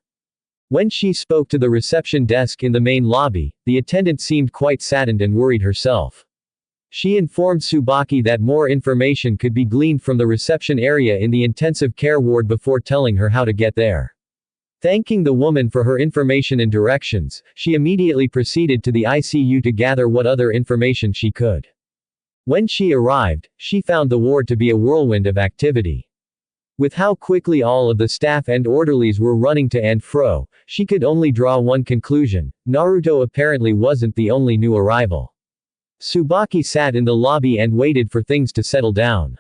When she spoke to the reception desk in the main lobby, the attendant seemed quite saddened and worried herself. She informed Tsubaki that more information could be gleaned from the reception area in the intensive care ward before telling her how to get there. Thanking the woman for her information and directions, she immediately proceeded to the ICU to gather what other information she could. When she arrived, she found the ward to be a whirlwind of activity. With how quickly all of the staff and orderlies were running to and fro, she could only draw one conclusion: Naruto apparently wasn't the only new arrival. Tsubaki sat in the lobby and waited for things to settle down.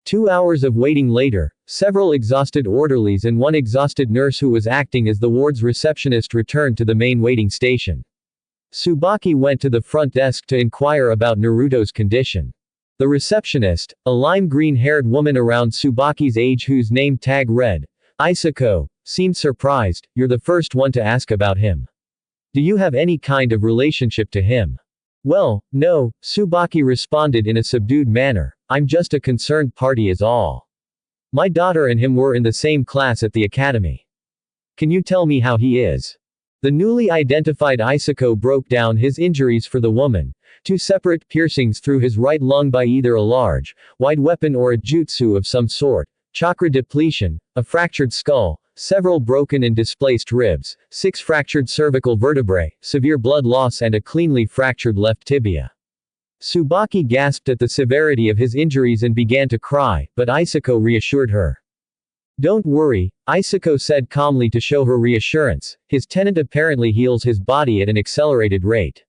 2 hours of waiting later, several exhausted orderlies and one exhausted nurse who was acting as the ward's receptionist returned to the main waiting station. Tsubaki went to the front desk to inquire about Naruto's condition. The receptionist, a lime green-haired woman around Tsubaki's age whose name tag read, Isako, seemed surprised. "You're the first one to ask about him. Do you have any kind of relationship to him?" "Well, no," Tsubaki responded in a subdued manner. "I'm just a concerned party is all. My daughter and him were in the same class at the academy." "Can you tell me how he is?" The newly identified Isako broke down his injuries for the woman: 2 separate piercings through his right lung by either a large, wide weapon or a jutsu of some sort, chakra depletion, a fractured skull, several broken and displaced ribs, 6 fractured cervical vertebrae, severe blood loss and a cleanly fractured left tibia. Tsubaki gasped at the severity of his injuries and began to cry, but Isako reassured her. "Don't worry," Isako said calmly to show her reassurance. "His tenant apparently heals his body at an accelerated rate.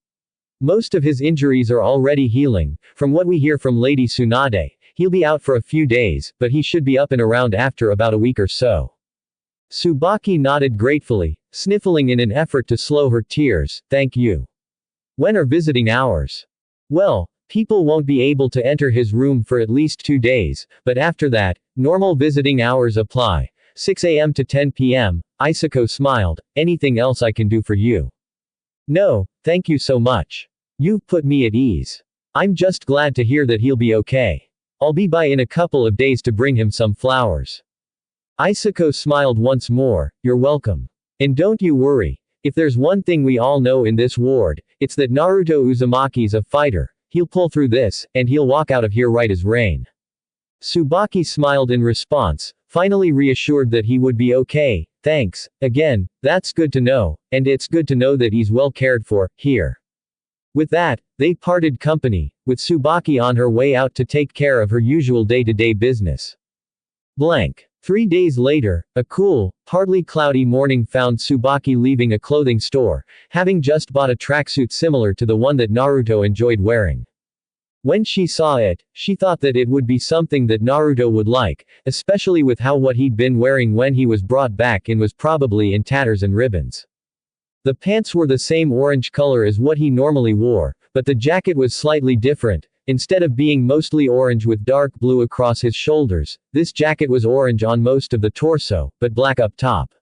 Most of his injuries are already healing. From what we hear from Lady Tsunade, he'll be out for a few days, but he should be up and around after about a week or so." Tsubaki nodded gratefully, sniffling in an effort to slow her tears. "Thank you. When are visiting hours?" "Well, people won't be able to enter his room for at least 2 days, but after that, normal visiting hours apply. 6 a.m. to 10 p.m., Isako smiled. "Anything else I can do for you?" "No, thank you so much. You've put me at ease. I'm just glad to hear that he'll be okay. I'll be by in a couple of days to bring him some flowers." Isako smiled once more. "You're welcome. And don't you worry. If there's one thing we all know in this ward, it's that Naruto Uzumaki's a fighter. He'll pull through this, and he'll walk out of here right as rain." Tsubaki smiled in response, finally reassured that he would be okay. "Thanks, again, that's good to know, and it's good to know that he's well cared for, here." With that, they parted company, with Tsubaki on her way out to take care of her usual day-to-day business. Blank. 3 days later, a cool, partly cloudy morning found Tsubaki leaving a clothing store, having just bought a tracksuit similar to the one that Naruto enjoyed wearing. When she saw it, she thought that it would be something that Naruto would like, especially with how what he'd been wearing when he was brought back in was probably in tatters and ribbons. The pants were the same orange color as what he normally wore, but the jacket was slightly different. Instead of being mostly orange with dark blue across his shoulders, this jacket was orange on most of the torso, but black up top.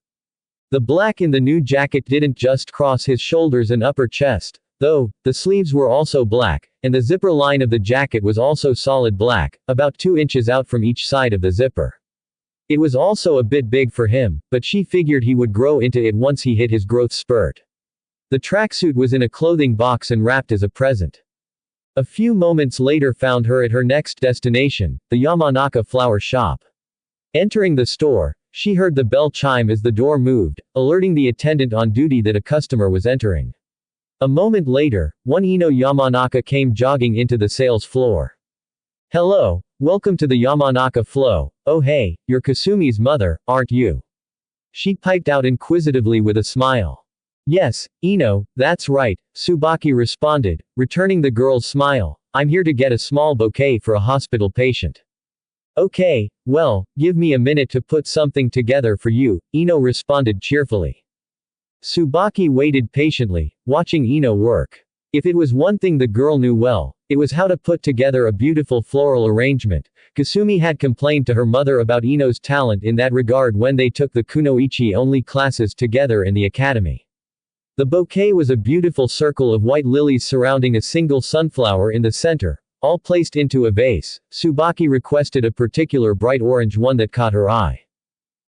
The black in the new jacket didn't just cross his shoulders and upper chest, though, the sleeves were also black, and the zipper line of the jacket was also solid black, about 2 inches out from each side of the zipper. It was also a bit big for him, but she figured he would grow into it once he hit his growth spurt. The tracksuit was in a clothing box and wrapped as a present. A few moments later found her at her next destination, the Yamanaka flower shop. Entering the store, she heard the bell chime as the door moved, alerting the attendant on duty that a customer was entering. A moment later, one Ino Yamanaka came jogging into the sales floor. "Hello, welcome to the Yamanaka flow. Oh hey, you're Kasumi's mother, aren't you?" She piped out inquisitively with a smile. "Yes, Ino, that's right," Tsubaki responded, returning the girl's smile. "I'm here to get a small bouquet for a hospital patient." "Okay, well, give me a minute to put something together for you," Ino responded cheerfully. Tsubaki waited patiently, watching Ino work. If it was one thing the girl knew well, it was how to put together a beautiful floral arrangement. Kasumi had complained to her mother about Ino's talent in that regard when they took the kunoichi-only classes together in the academy. The bouquet was a beautiful circle of white lilies surrounding a single sunflower in the center, all placed into a vase. Tsubaki requested a particular bright orange one that caught her eye.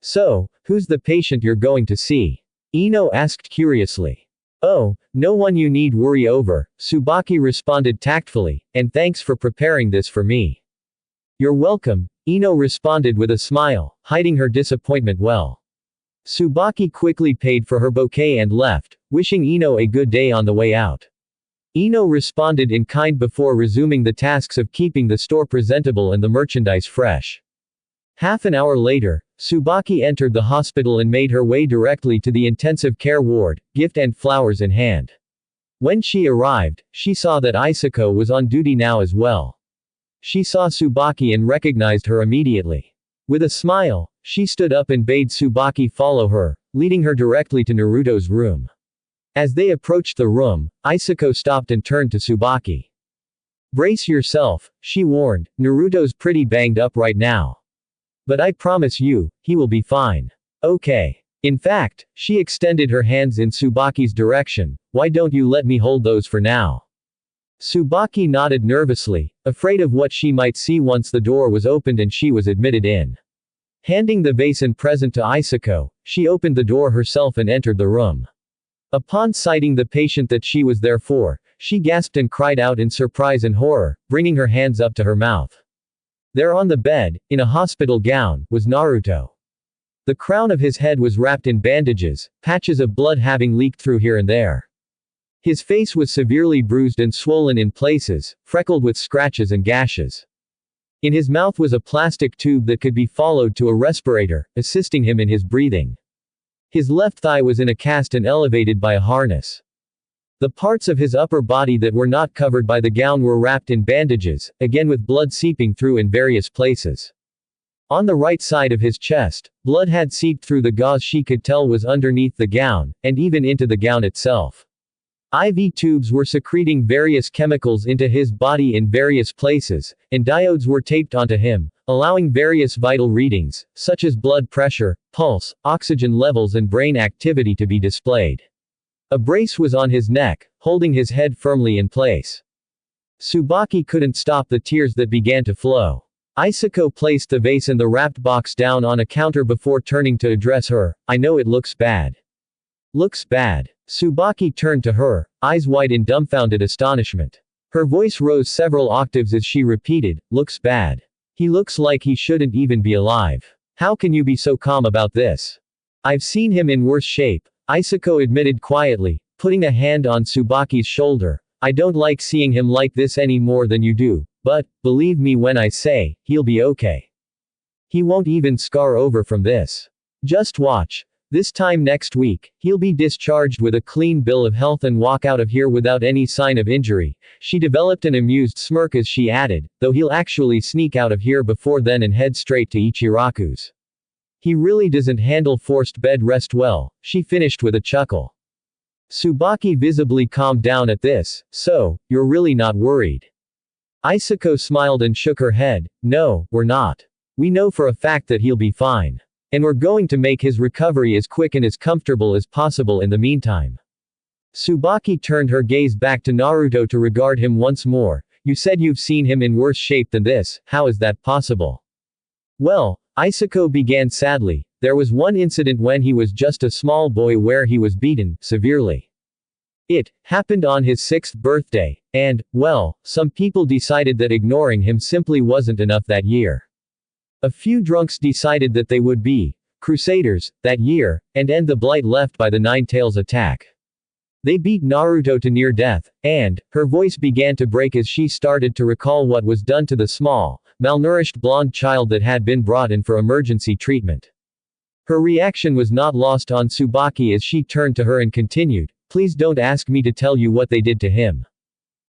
"So, who's the patient you're going to see?" Ino asked curiously. "Oh, no one you need worry over," Tsubaki responded tactfully, "and thanks for preparing this for me." "You're welcome," Ino responded with a smile, hiding her disappointment well. Tsubaki quickly paid for her bouquet and left, wishing Ino a good day on the way out. Ino responded in kind before resuming the tasks of keeping the store presentable and the merchandise fresh. Half an hour later, Tsubaki entered the hospital and made her way directly to the intensive care ward, gift and flowers in hand. When she arrived, she saw that Isako was on duty now as well. She saw Tsubaki and recognized her immediately. With a smile, she stood up and bade Tsubaki follow her, leading her directly to Naruto's room. As they approached the room, Isako stopped and turned to Tsubaki. "Brace yourself," she warned, "Naruto's pretty banged up right now. But I promise you, he will be fine. Okay. In fact, she extended her hands in Tsubaki's direction. "Why don't you let me hold those for now?" Tsubaki nodded nervously, afraid of what she might see once the door was opened and she was admitted in. Handing the vase and present to Isako, she opened the door herself and entered the room. Upon sighting the patient that she was there for, she gasped and cried out in surprise and horror, bringing her hands up to her mouth. There on the bed, in a hospital gown, was Naruto. The crown of his head was wrapped in bandages, patches of blood having leaked through here and there. His face was severely bruised and swollen in places, freckled with scratches and gashes. In his mouth was a plastic tube that could be followed to a respirator, assisting him in his breathing. His left thigh was in a cast and elevated by a harness. The parts of his upper body that were not covered by the gown were wrapped in bandages, again with blood seeping through in various places. On the right side of his chest, blood had seeped through the gauze she could tell was underneath the gown, and even into the gown itself. IV tubes were secreting various chemicals into his body in various places, and diodes were taped onto him, allowing various vital readings, such as blood pressure, pulse, oxygen levels and brain activity to be displayed. A brace was on his neck, holding his head firmly in place. Tsubaki couldn't stop the tears that began to flow. Isako placed the vase and the wrapped box down on a counter before turning to address her. "I know it looks bad." "Looks bad?" Tsubaki turned to her, eyes wide in dumbfounded astonishment. Her voice rose several octaves as she repeated, "Looks bad. He looks like he shouldn't even be alive. How can you be so calm about this?" "I've seen him in worse shape," Isako admitted quietly, putting a hand on Tsubaki's shoulder. "I don't like seeing him like this any more than you do, but, believe me when I say, he'll be okay. He won't even scar over from this. Just watch. This time next week, he'll be discharged with a clean bill of health and walk out of here without any sign of injury." She developed an amused smirk as she added, "Though he'll actually sneak out of here before then and head straight to Ichiraku's. He really doesn't handle forced bed rest well," she finished with a chuckle. Tsubaki visibly calmed down at this. "So, you're really not worried?" Isako smiled and shook her head. "No, we're not. We know for a fact that he'll be fine. And we're going to make his recovery as quick and as comfortable as possible in the meantime." Tsubaki turned her gaze back to Naruto to regard him once more. "You said you've seen him in worse shape than this, how is that possible?" "Well," Isako began sadly, "there was one incident when he was just a small boy where he was beaten, severely. It happened on his 6th birthday, and, well, some people decided that ignoring him simply wasn't enough that year. A few drunks decided that they would be crusaders that year, and end the blight left by the Nine Tails attack. They beat Naruto to near death, and," her voice began to break as she started to recall what was done to the small, malnourished blonde child that had been brought in for emergency treatment. Her reaction was not lost on Tsubaki as she turned to her and continued, "Please don't ask me to tell you what they did to him.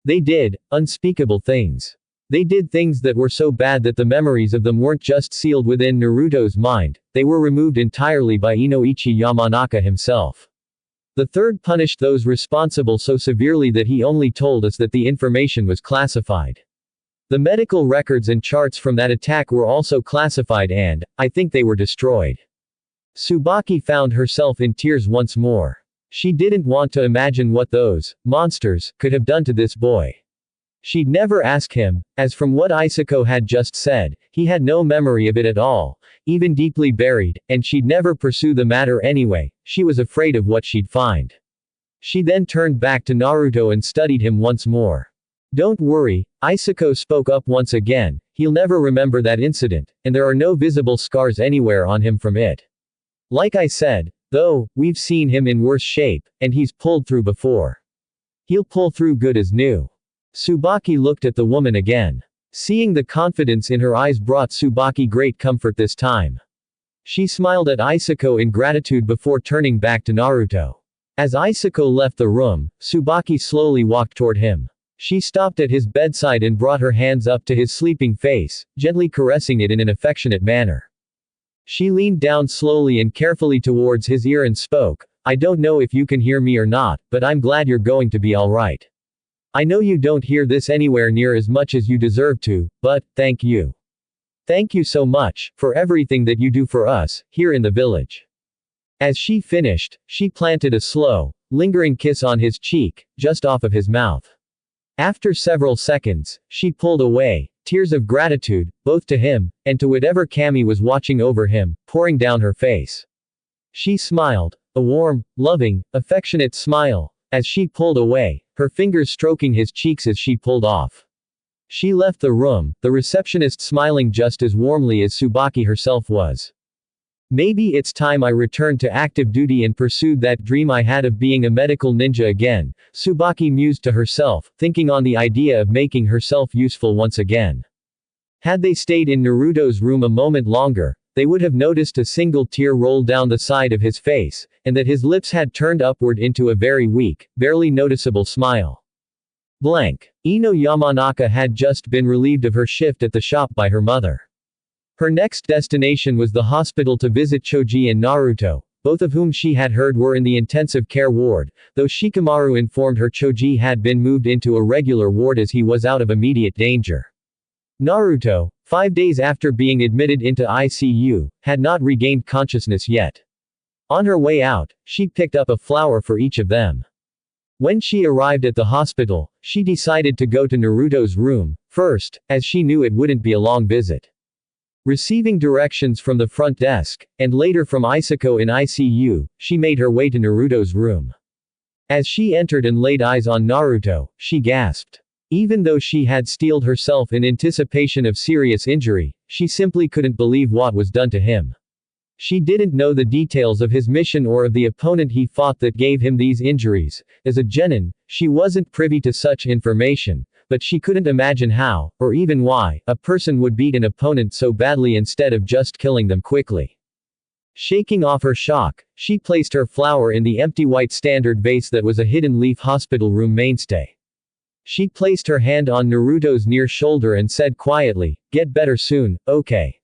They did unspeakable things. They did things that were so bad that the memories of them weren't just sealed within Naruto's mind, they were removed entirely by Inoichi Yamanaka himself. The third punished those responsible so severely that he only told us that the information was classified. The medical records and charts from that attack were also classified and, I think they were destroyed." Tsubaki found herself in tears once more. She didn't want to imagine what those monsters could have done to this boy. She'd never ask him, as from what Isako had just said, he had no memory of it at all, even deeply buried, and she'd never pursue the matter anyway. She was afraid of what she'd find. She then turned back to Naruto and studied him once more. "Don't worry," Isako spoke up once again, "he'll never remember that incident, and there are no visible scars anywhere on him from it. Like I said, though, we've seen him in worse shape, and he's pulled through before. He'll pull through good as new." Tsubaki looked at the woman again. Seeing the confidence in her eyes brought Tsubaki great comfort this time. She smiled at Isako in gratitude before turning back to Naruto. As Isako left the room, Tsubaki slowly walked toward him. She stopped at his bedside and brought her hands up to his sleeping face, gently caressing it in an affectionate manner. She leaned down slowly and carefully towards his ear and spoke, "I don't know if you can hear me or not, but I'm glad you're going to be alright. I know you don't hear this anywhere near as much as you deserve to, but, thank you. Thank you so much, for everything that you do for us, here in the village." As she finished, she planted a slow, lingering kiss on his cheek, just off of his mouth. After several seconds, she pulled away, tears of gratitude, both to him, and to whatever Kami was watching over him, pouring down her face. She smiled, a warm, loving, affectionate smile, as she pulled away, her fingers stroking his cheeks as she pulled off. She left the room, the receptionist smiling just as warmly as Tsubaki herself was. Maybe it's time I returned to active duty and pursued that dream I had of being a medical ninja again, Tsubaki mused to herself, thinking on the idea of making herself useful once again. Had they stayed in Naruto's room a moment longer, they would have noticed a single tear roll down the side of his face, and that his lips had turned upward into a very weak, barely noticeable smile. Blank. Ino Yamanaka had just been relieved of her shift at the shop by her mother. Her next destination was the hospital to visit Choji and Naruto, both of whom she had heard were in the intensive care ward, though Shikamaru informed her Choji had been moved into a regular ward as he was out of immediate danger. Naruto, 5 days after being admitted into ICU, had not regained consciousness yet. On her way out, she picked up a flower for each of them. When she arrived at the hospital, she decided to go to Naruto's room, first, as she knew it wouldn't be a long visit. Receiving directions from the front desk, and later from Isako in ICU, she made her way to Naruto's room. As she entered and laid eyes on Naruto, she gasped. Even though she had steeled herself in anticipation of serious injury, she simply couldn't believe what was done to him. She didn't know the details of his mission or of the opponent he fought that gave him these injuries. As a genin, she wasn't privy to such information, but she couldn't imagine how, or even why, a person would beat an opponent so badly instead of just killing them quickly. Shaking off her shock, she placed her flower in the empty white standard vase that was a hidden leaf hospital room mainstay. She placed her hand on Naruto's near shoulder and said quietly, "Get better soon, okay?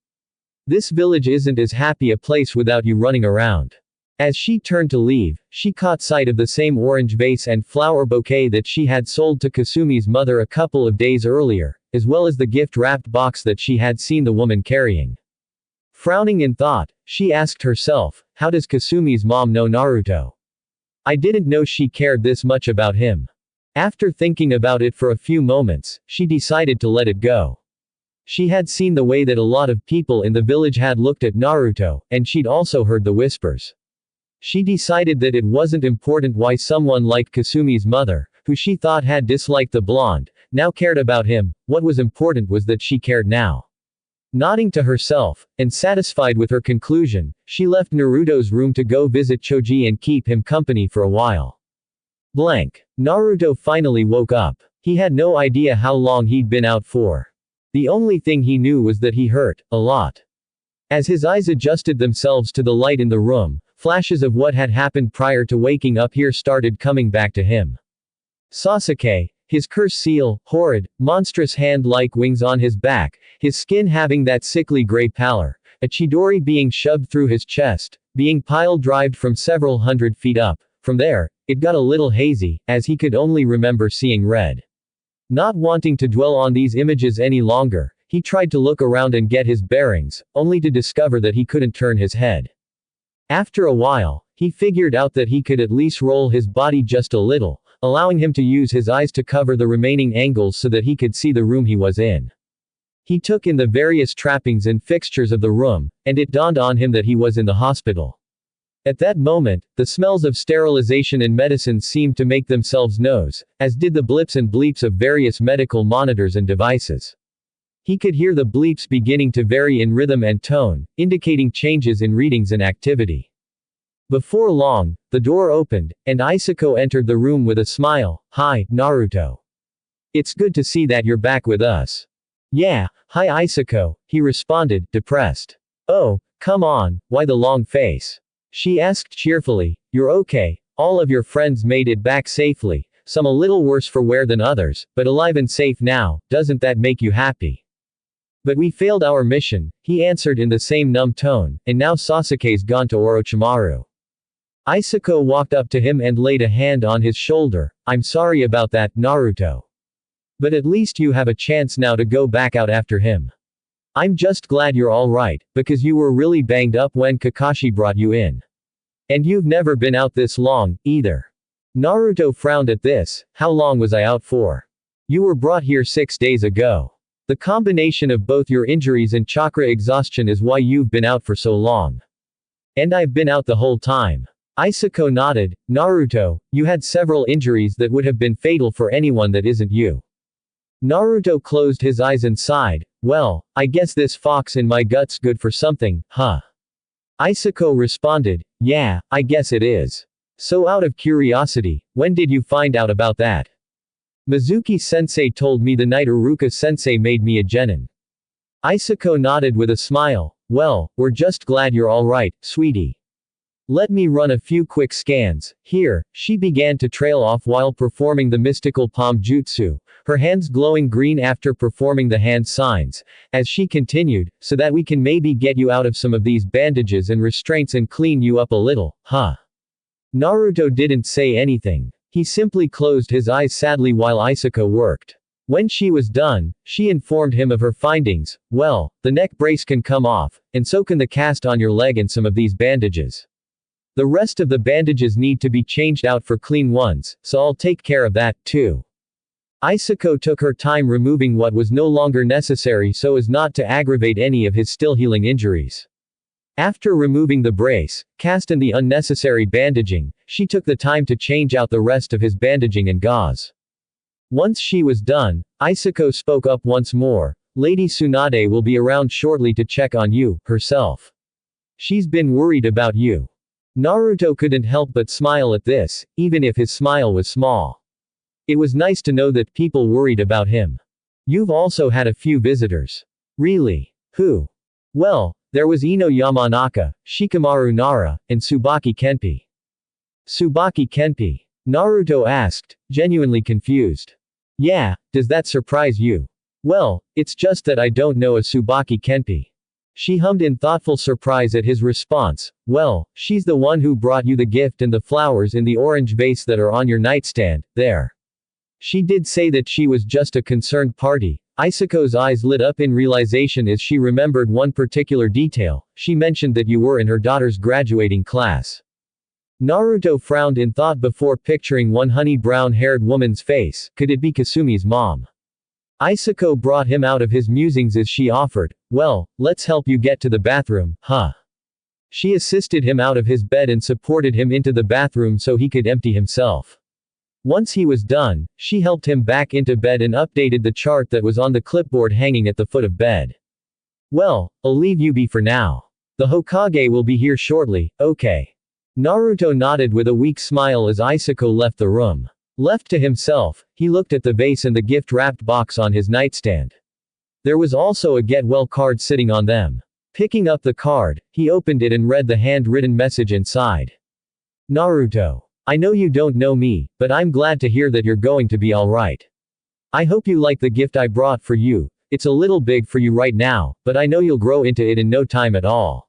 This village isn't as happy a place without you running around." As she turned to leave, she caught sight of the same orange vase and flower bouquet that she had sold to Kasumi's mother a couple of days earlier, as well as the gift-wrapped box that she had seen the woman carrying. Frowning in thought, she asked herself, how does Kasumi's mom know Naruto? I didn't know she cared this much about him. After thinking about it for a few moments, she decided to let it go. She had seen the way that a lot of people in the village had looked at Naruto, and she'd also heard the whispers. She decided that it wasn't important why someone like Kasumi's mother, who she thought had disliked the blonde, now cared about him. What was important was that she cared now. Nodding to herself, and satisfied with her conclusion, she left Naruto's room to go visit Choji and keep him company for a while. Blank. Naruto finally woke up. He had no idea how long he'd been out for. The only thing he knew was that he hurt, a lot. As his eyes adjusted themselves to the light in the room, flashes of what had happened prior to waking up here started coming back to him. Sasuke, his curse seal, horrid, monstrous hand-like wings on his back, his skin having that sickly gray pallor, a Chidori being shoved through his chest, being pile-drived from several hundred feet up. From there, it got a little hazy, as he could only remember seeing red. Not wanting to dwell on these images any longer, he tried to look around and get his bearings, only to discover that he couldn't turn his head. After a while, he figured out that he could at least roll his body just a little, allowing him to use his eyes to cover the remaining angles so that he could see the room he was in. He took in the various trappings and fixtures of the room, and it dawned on him that he was in the hospital. At that moment, the smells of sterilization and medicines seemed to make themselves known, as did the blips and bleeps of various medical monitors and devices. He could hear the bleeps beginning to vary in rhythm and tone, indicating changes in readings and activity. Before long, the door opened, and Isako entered the room with a smile. "Hi, Naruto. It's good to see that you're back with us." Yeah, hi Isako, he responded, depressed. Oh, come on, why the long face? She asked cheerfully, you're okay, all of your friends made it back safely, some a little worse for wear than others, but alive and safe now, doesn't that make you happy? But we failed our mission, he answered in the same numb tone, and now Sasuke's gone to Orochimaru. Isako walked up to him and laid a hand on his shoulder. I'm sorry about that, Naruto. But at least you have a chance now to go back out after him. I'm just glad you're alright, because you were really banged up when Kakashi brought you in. And you've never been out this long, either. Naruto frowned at this. How long was I out for? You were brought here 6 days ago. The combination of both your injuries and chakra exhaustion is why you've been out for so long. And I've been out the whole time. Isako nodded. Naruto, you had several injuries that would have been fatal for anyone that isn't you. Naruto closed his eyes and sighed. Well, I guess this fox in my gut's good for something, huh? Isako responded, yeah, I guess it is. So out of curiosity, when did you find out about that? Mizuki-sensei told me the night Iruka-sensei made me a genin. Isako nodded with a smile. Well, we're just glad you're alright, sweetie. Let me run a few quick scans. Here, she began to trail off while performing the mystical palm jutsu, her hands glowing green after performing the hand signs. As she continued, so that we can maybe get you out of some of these bandages and restraints and clean you up a little, huh? Naruto didn't say anything. He simply closed his eyes sadly while Isako worked. When she was done, she informed him of her findings. Well, the neck brace can come off, and so can the cast on your leg and some of these bandages. The rest of the bandages need to be changed out for clean ones, so I'll take care of that, too. Isako took her time removing what was no longer necessary so as not to aggravate any of his still healing injuries. After removing the brace, cast and the unnecessary bandaging, she took the time to change out the rest of his bandaging and gauze. Once she was done, Isako spoke up once more. Lady Tsunade will be around shortly to check on you, herself. She's been worried about you. Naruto couldn't help but smile at this, even if his smile was small. It was nice to know that people worried about him. You've also had a few visitors. Really? Who? Well, there was Ino Yamanaka, Shikamaru Nara, and Tsubaki Kenpi. Tsubaki Kenpi? Naruto asked, genuinely confused. Yeah, does that surprise you? Well, it's just that I don't know a Tsubaki Kenpi. She hummed in thoughtful surprise at his response. Well, she's the one who brought you the gift and the flowers in the orange vase that are on your nightstand, there. She did say that she was just a concerned party. Isako's eyes lit up in realization as she remembered one particular detail. She mentioned that you were in her daughter's graduating class. Naruto frowned in thought before picturing one honey brown-haired woman's face. Could it be Kasumi's mom? Isako brought him out of his musings as she offered, well, let's help you get to the bathroom, huh? She assisted him out of his bed and supported him into the bathroom so he could empty himself. Once he was done, she helped him back into bed and updated the chart that was on the clipboard hanging at the foot of bed. Well, I'll leave you be for now. The Hokage will be here shortly, okay. Naruto nodded with a weak smile as Isako left the room. Left to himself, he looked at the vase and the gift-wrapped box on his nightstand. There was also a get well card sitting on them. Picking up the card, he opened it and read the handwritten message inside. Naruto. I know you don't know me, but I'm glad to hear that you're going to be alright. I hope you like the gift I brought for you. It's a little big for you right now, but I know you'll grow into it in no time at all.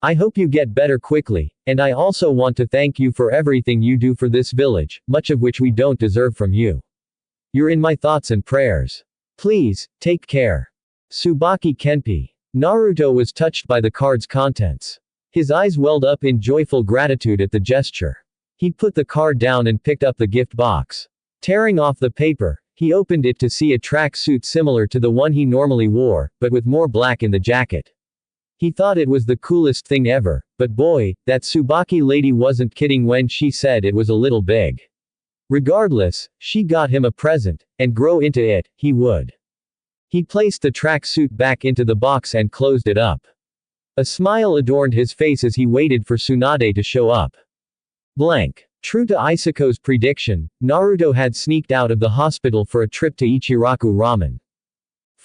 I hope you get better quickly, and I also want to thank you for everything you do for this village, much of which we don't deserve from you. You're in my thoughts and prayers. Please, take care. Tsubaki Kenpi. Naruto was touched by the card's contents. His eyes welled up in joyful gratitude at the gesture. He put the card down and picked up the gift box. Tearing off the paper, he opened it to see a track suit similar to the one he normally wore, but with more black in the jacket. He thought it was the coolest thing ever, but boy, that Tsubaki lady wasn't kidding when she said it was a little big. Regardless, she got him a present, and grow into it, he would. He placed the track suit back into the box and closed it up. A smile adorned his face as he waited for Tsunade to show up. Blank. True to Isako's prediction, Naruto had sneaked out of the hospital for a trip to Ichiraku Ramen.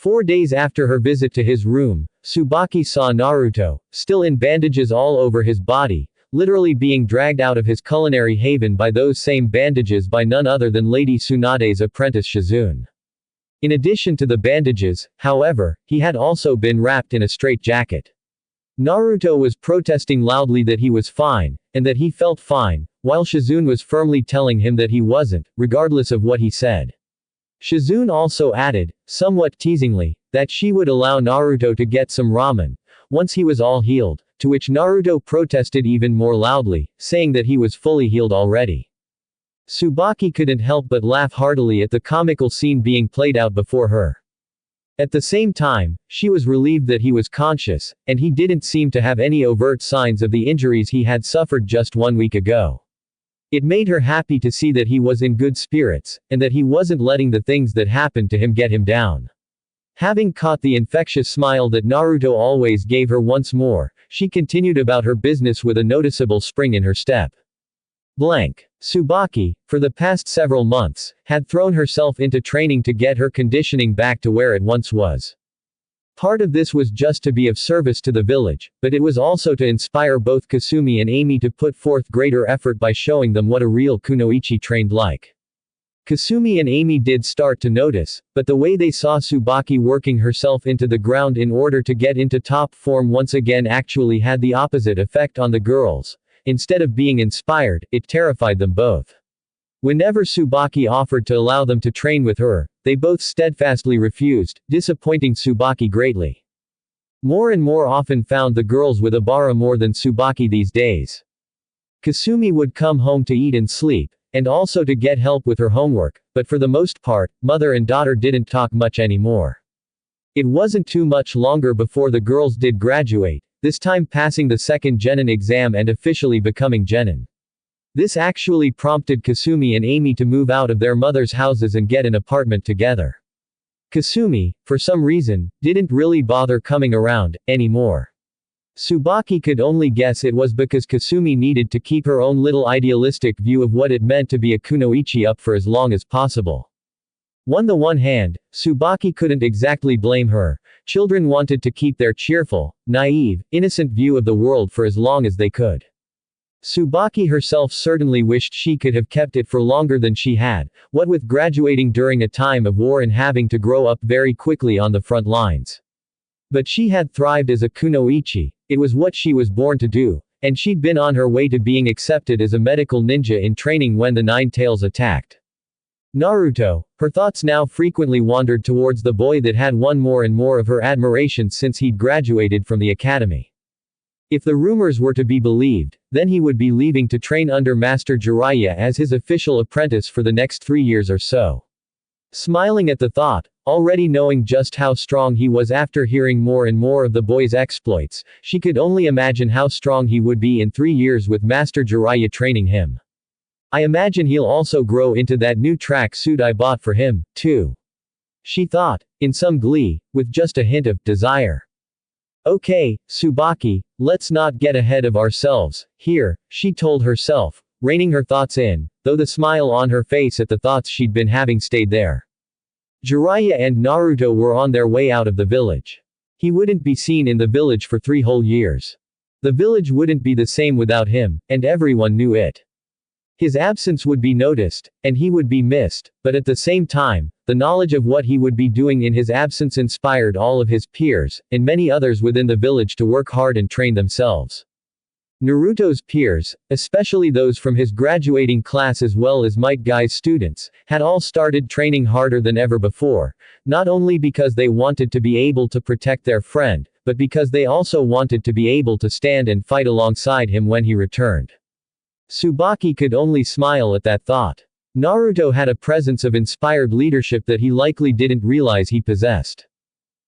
4 days after her visit to his room, Tsubaki saw Naruto, still in bandages all over his body, literally being dragged out of his culinary haven by those same bandages by none other than Lady Tsunade's apprentice Shizune. In addition to the bandages, however, he had also been wrapped in a straitjacket. Naruto was protesting loudly that he was fine, and that he felt fine, while Shizune was firmly telling him that he wasn't, regardless of what he said. Shizune also added, somewhat teasingly, that she would allow Naruto to get some ramen, once he was all healed, to which Naruto protested even more loudly, saying that he was fully healed already. Tsubaki couldn't help but laugh heartily at the comical scene being played out before her. At the same time, she was relieved that he was conscious, and he didn't seem to have any overt signs of the injuries he had suffered just 1 week ago. It made her happy to see that he was in good spirits, and that he wasn't letting the things that happened to him get him down. Having caught the infectious smile that Naruto always gave her once more, she continued about her business with a noticeable spring in her step. Tsubaki, for the past several months, had thrown herself into training to get her conditioning back to where it once was. Part of this was just to be of service to the village, but it was also to inspire both Kasumi and Amy to put forth greater effort by showing them what a real kunoichi trained like. Kasumi and Amy did start to notice, but the way they saw Tsubaki working herself into the ground in order to get into top form once again actually had the opposite effect on the girls. Instead of being inspired, it terrified them both. Whenever Tsubaki offered to allow them to train with her, they both steadfastly refused, disappointing Tsubaki greatly. More and more often found the girls with Obara more than Tsubaki these days. Kasumi would come home to eat and sleep, and also to get help with her homework, but for the most part, mother and daughter didn't talk much anymore. It wasn't too much longer before the girls did graduate, this time passing the second Genin exam and officially becoming Genin. This actually prompted Kasumi and Amy to move out of their mother's houses and get an apartment together. Kasumi, for some reason, didn't really bother coming around anymore. Tsubaki could only guess it was because Kasumi needed to keep her own little idealistic view of what it meant to be a kunoichi up for as long as possible. On the one hand, Tsubaki couldn't exactly blame her. Children wanted to keep their cheerful, naive, innocent view of the world for as long as they could. Tsubaki herself certainly wished she could have kept it for longer than she had, what with graduating during a time of war and having to grow up very quickly on the front lines. But she had thrived as a kunoichi, it was what she was born to do, and she'd been on her way to being accepted as a medical ninja in training when the Nine Tails attacked. Naruto, her thoughts now frequently wandered towards the boy that had won more and more of her admiration since he'd graduated from the academy. If the rumors were to be believed, then he would be leaving to train under Master Jiraiya as his official apprentice for the next 3 years or so. Smiling at the thought, already knowing just how strong he was after hearing more and more of the boy's exploits, she could only imagine how strong he would be in 3 years with Master Jiraiya training him. I imagine he'll also grow into that new track suit I bought for him, too. She thought, in some glee, with just a hint of desire. Okay, Tsubaki, let's not get ahead of ourselves, here, she told herself, reining her thoughts in, though the smile on her face at the thoughts she'd been having stayed there. Jiraiya and Naruto were on their way out of the village. He wouldn't be seen in the village for 3 whole years. The village wouldn't be the same without him, and everyone knew it. His absence would be noticed, and he would be missed, but at the same time, the knowledge of what he would be doing in his absence inspired all of his peers, and many others within the village to work hard and train themselves. Naruto's peers, especially those from his graduating class as well as Might Guy's students, had all started training harder than ever before, not only because they wanted to be able to protect their friend, but because they also wanted to be able to stand and fight alongside him when he returned. Tsubaki could only smile at that thought. Naruto had a presence of inspired leadership that he likely didn't realize he possessed.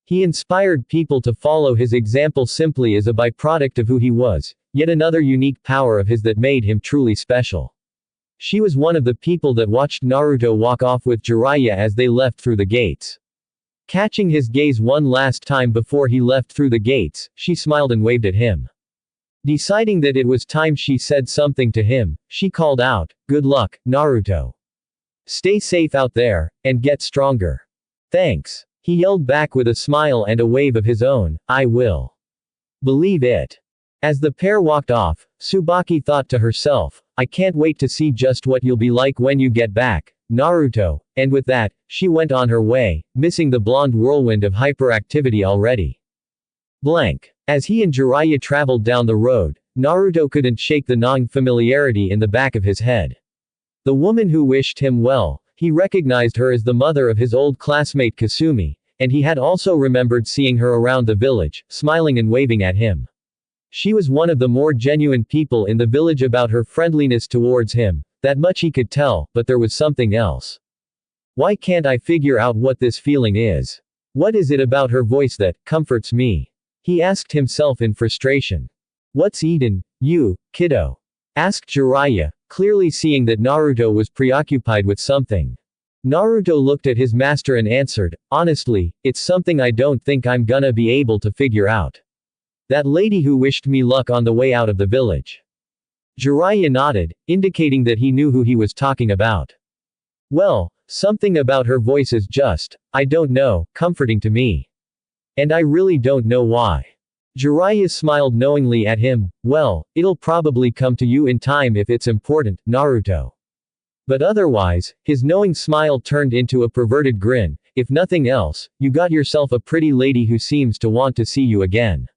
He inspired people to follow his example simply as a byproduct of who he was, yet another unique power of his that made him truly special. She was one of the people that watched Naruto walk off with Jiraiya as they left through the gates. Catching his gaze one last time before he left through the gates, she smiled and waved at him. Deciding that it was time she said something to him, she called out, "Good luck, Naruto. Stay safe out there, and get stronger." "Thanks." He yelled back with a smile and a wave of his own, "I will believe it." As the pair walked off, Tsubaki thought to herself, "I can't wait to see just what you'll be like when you get back, Naruto," and with that, she went on her way, missing the blonde whirlwind of hyperactivity already. Blank. As he and Jiraiya traveled down the road, Naruto couldn't shake the gnawing familiarity in the back of his head. The woman who wished him well, he recognized her as the mother of his old classmate Kasumi, and he had also remembered seeing her around the village, smiling and waving at him. She was one of the more genuine people in the village about her friendliness towards him, that much he could tell, but there was something else. Why can't I figure out what this feeling is? What is it about her voice that comforts me? He asked himself in frustration. What's eaten you, kiddo? Asked Jiraiya, clearly seeing that Naruto was preoccupied with something. Naruto looked at his master and answered, honestly, it's something I don't think I'm gonna be able to figure out. That lady who wished me luck on the way out of the village. Jiraiya nodded, indicating that he knew who he was talking about. Well, something about her voice is just, I don't know, comforting to me. And I really don't know why. Jiraiya smiled knowingly at him, well, it'll probably come to you in time if it's important, Naruto. But otherwise, his knowing smile turned into a perverted grin, if nothing else, you got yourself a pretty lady who seems to want to see you again.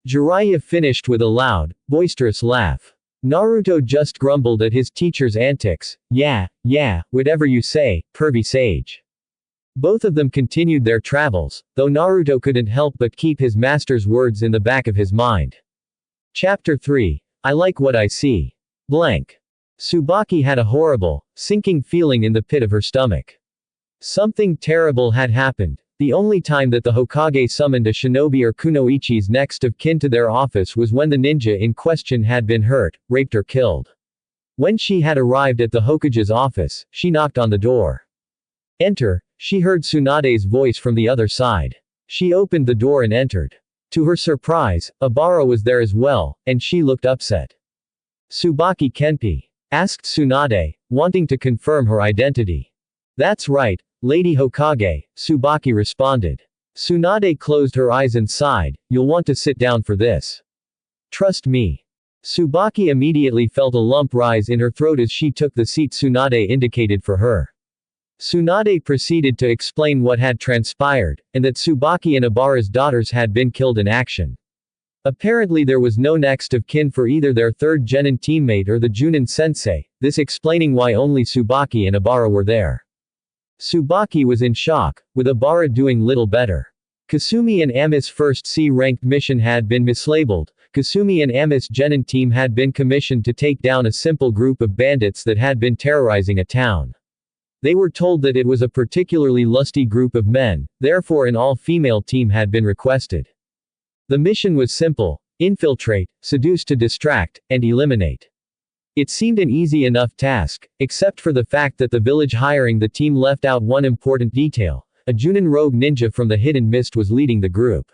Jiraiya finished with a loud, boisterous laugh. Naruto just grumbled at his teacher's antics, yeah, whatever you say, pervy sage. Both of them continued their travels, though Naruto couldn't help but keep his master's words in the back of his mind. Chapter 3. I like what I see. Blank. Tsubaki had a horrible, sinking feeling in the pit of her stomach. Something terrible had happened. The only time that the Hokage summoned a shinobi or kunoichi's next of kin to their office was when the ninja in question had been hurt, raped or killed. When she had arrived at the Hokage's office, she knocked on the door. Enter, she heard Tsunade's voice from the other side. She opened the door and entered. To her surprise, Obara was there as well, and she looked upset. Tsubaki Kenpi? Asked Tsunade, wanting to confirm her identity. That's right, Lady Hokage, Tsubaki responded. Tsunade closed her eyes and sighed, you'll want to sit down for this. Trust me. Tsubaki immediately felt a lump rise in her throat as she took the seat Tsunade indicated for her. Tsunade proceeded to explain what had transpired, and that Tsubaki and Obara's daughters had been killed in action. Apparently there was no next of kin for either their third genin teammate or the Junin sensei, this explaining why only Tsubaki and Obara were there. Tsubaki was in shock, with Obara doing little better. Kasumi and Ami's first C-ranked mission had been mislabeled. Kasumi and Ami's genin team had been commissioned to take down a simple group of bandits that had been terrorizing a town. They were told that it was a particularly lusty group of men, therefore an all-female team had been requested. The mission was simple: infiltrate, seduce to distract, and eliminate. It seemed an easy enough task, except for the fact that the village hiring the team left out one important detail. A Junin rogue ninja from the hidden mist was leading the group.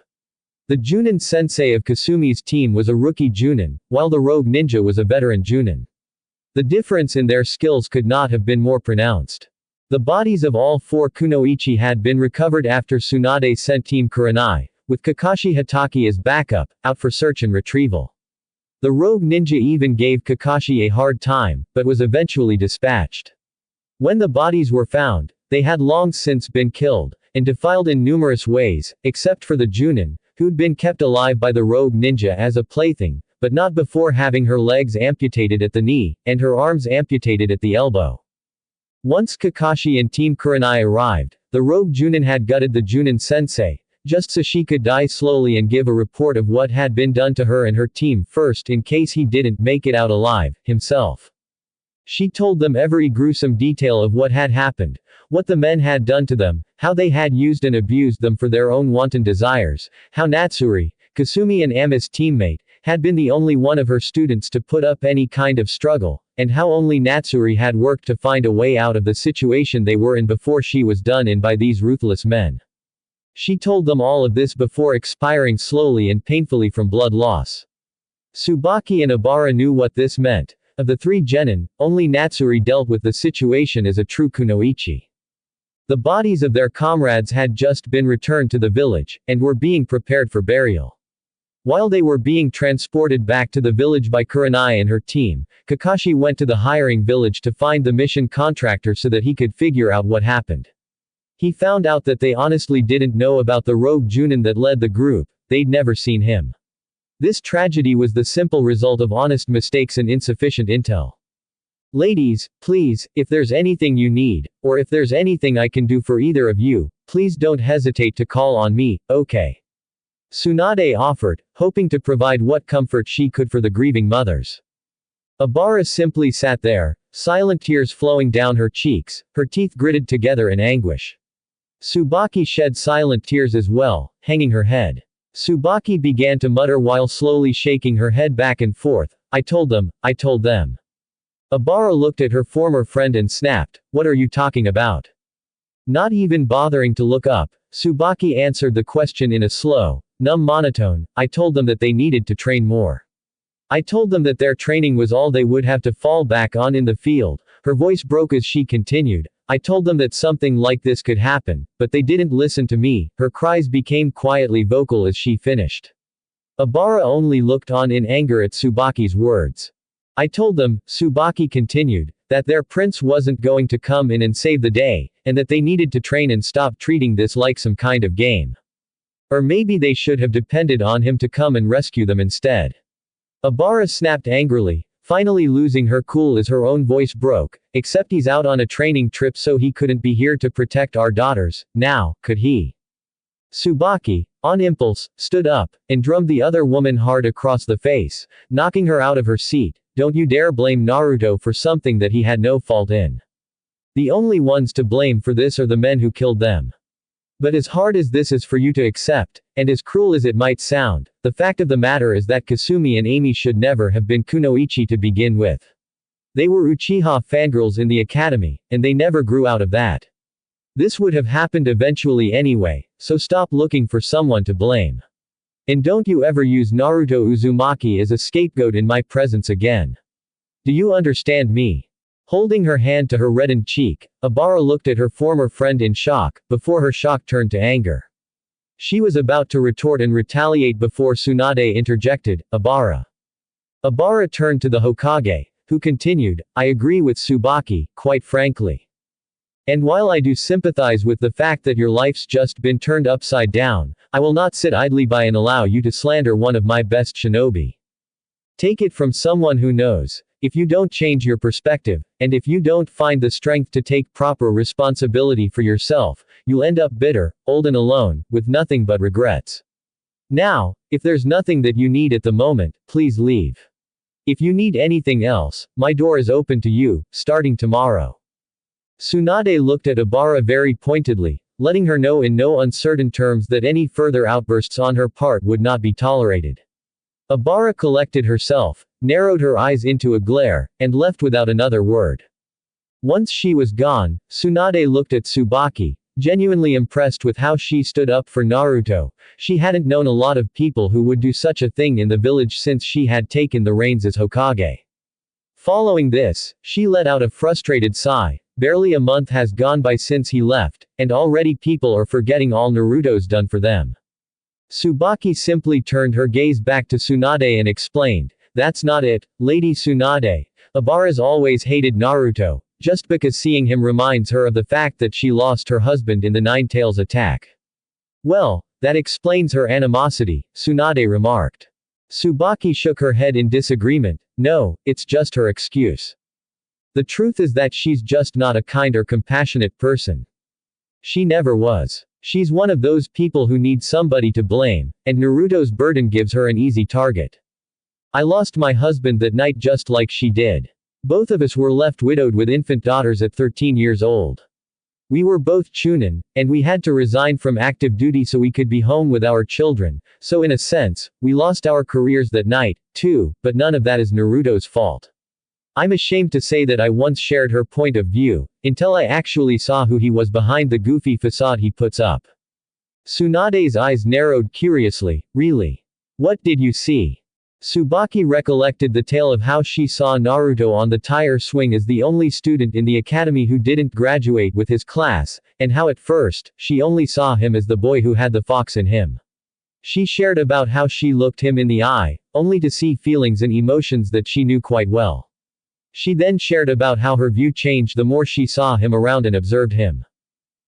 The Junin sensei of Kasumi's team was a rookie Junin, while the rogue ninja was a veteran Junin. The difference in their skills could not have been more pronounced. The bodies of all four kunoichi had been recovered after Tsunade sent Team Kurenai, with Kakashi Hatake as backup, out for search and retrieval. The rogue ninja even gave Kakashi a hard time, but was eventually dispatched. When the bodies were found, they had long since been killed, and defiled in numerous ways, except for the Junin, who'd been kept alive by the rogue ninja as a plaything, but not before having her legs amputated at the knee, and her arms amputated at the elbow. Once Kakashi and Team Kurenai arrived, the rogue Junin had gutted the Junin sensei, just so she could die slowly and give a report of what had been done to her and her team first in case he didn't make it out alive, himself. She told them every gruesome detail of what had happened, what the men had done to them, how they had used and abused them for their own wanton desires, how Natsuri, Kasumi and Ami's teammate, had been the only one of her students to put up any kind of struggle, and how only Natsuri had worked to find a way out of the situation they were in before she was done in by these ruthless men. She told them all of this before expiring slowly and painfully from blood loss. Tsubaki and Obara knew what this meant. Of the three genin, only Natsuri dealt with the situation as a true kunoichi. The bodies of their comrades had just been returned to the village, and were being prepared for burial. While they were being transported back to the village by Kurenai and her team, Kakashi went to the hiring village to find the mission contractor so that he could figure out what happened. He found out that they honestly didn't know about the rogue Junin that led the group, they'd never seen him. This tragedy was the simple result of honest mistakes and insufficient intel. Ladies, please, if there's anything you need, or if there's anything I can do for either of you, please don't hesitate to call on me, okay? Tsunade offered, hoping to provide what comfort she could for the grieving mothers. Abara simply sat there, silent tears flowing down her cheeks, her teeth gritted together in anguish. Tsubaki shed silent tears as well, hanging her head. Tsubaki began to mutter while slowly shaking her head back and forth, I told them, I told them. Abara looked at her former friend and snapped, what are you talking about? Not even bothering to look up, Tsubaki answered the question in a slow, numb monotone, I told them that they needed to train more. I told them that their training was all they would have to fall back on in the field. Her voice broke as she continued, I told them that something like this could happen, but they didn't listen to me. Her cries became quietly vocal as she finished. Abara only looked on in anger at Tsubaki's words. I told them, Tsubaki continued, that their prince wasn't going to come in and save the day, and that they needed to train and stop treating this like some kind of game. Or maybe they should have depended on him to come and rescue them instead. Abara snapped angrily, finally losing her cool as her own voice broke, except he's out on a training trip so he couldn't be here to protect our daughters, now, could he? Tsubaki, on impulse, stood up, and drummed the other woman hard across the face, knocking her out of her seat. Don't you dare blame Naruto for something that he had no fault in. The only ones to blame for this are the men who killed them. But as hard as this is for you to accept, and as cruel as it might sound, the fact of the matter is that Kasumi and Amy should never have been kunoichi to begin with. They were Uchiha fangirls in the academy, and they never grew out of that. This would have happened eventually anyway, so stop looking for someone to blame. And don't you ever use Naruto Uzumaki as a scapegoat in my presence again. Do you understand me? Holding her hand to her reddened cheek, Abara looked at her former friend in shock, before her shock turned to anger. She was about to retort and retaliate before Tsunade interjected, Abara. Abara turned to the Hokage, who continued, I agree with Tsubaki, quite frankly. And while I do sympathize with the fact that your life's just been turned upside down, I will not sit idly by and allow you to slander one of my best shinobi. Take it from someone who knows. If you don't change your perspective, and if you don't find the strength to take proper responsibility for yourself, you'll end up bitter, old and alone, with nothing but regrets. Now, if there's nothing that you need at the moment, please leave. If you need anything else, my door is open to you, starting tomorrow. Tsunade looked at Abara very pointedly, letting her know in no uncertain terms that any further outbursts on her part would not be tolerated. Abara collected herself, narrowed her eyes into a glare, and left without another word. Once she was gone, Tsunade looked at Tsubaki, genuinely impressed with how she stood up for Naruto. She hadn't known a lot of people who would do such a thing in the village since she had taken the reins as Hokage. Following this, she let out a frustrated sigh. Barely a month has gone by since he left, and already people are forgetting all Naruto's done for them. Tsubaki simply turned her gaze back to Tsunade and explained, that's not it, Lady Tsunade. Abara's always hated Naruto, just because seeing him reminds her of the fact that she lost her husband in the Nine Tails attack. Well, that explains her animosity, Tsunade remarked. Tsubaki shook her head in disagreement, no, it's just her excuse. The truth is that she's just not a kind or compassionate person. She never was. She's one of those people who need somebody to blame, and Naruto's burden gives her an easy target. I lost my husband that night just like she did. Both of us were left widowed with infant daughters at 13 years old. We were both Chunin, and we had to resign from active duty so we could be home with our children, so in a sense, we lost our careers that night, too, but none of that is Naruto's fault. I'm ashamed to say that I once shared her point of view, until I actually saw who he was behind the goofy facade he puts up. Tsunade's eyes narrowed curiously, really? What did you see? Tsubaki recollected the tale of how she saw Naruto on the tire swing as the only student in the academy who didn't graduate with his class, and how at first, she only saw him as the boy who had the fox in him. She shared about how she looked him in the eye, only to see feelings and emotions that she knew quite well. She then shared about how her view changed the more she saw him around and observed him.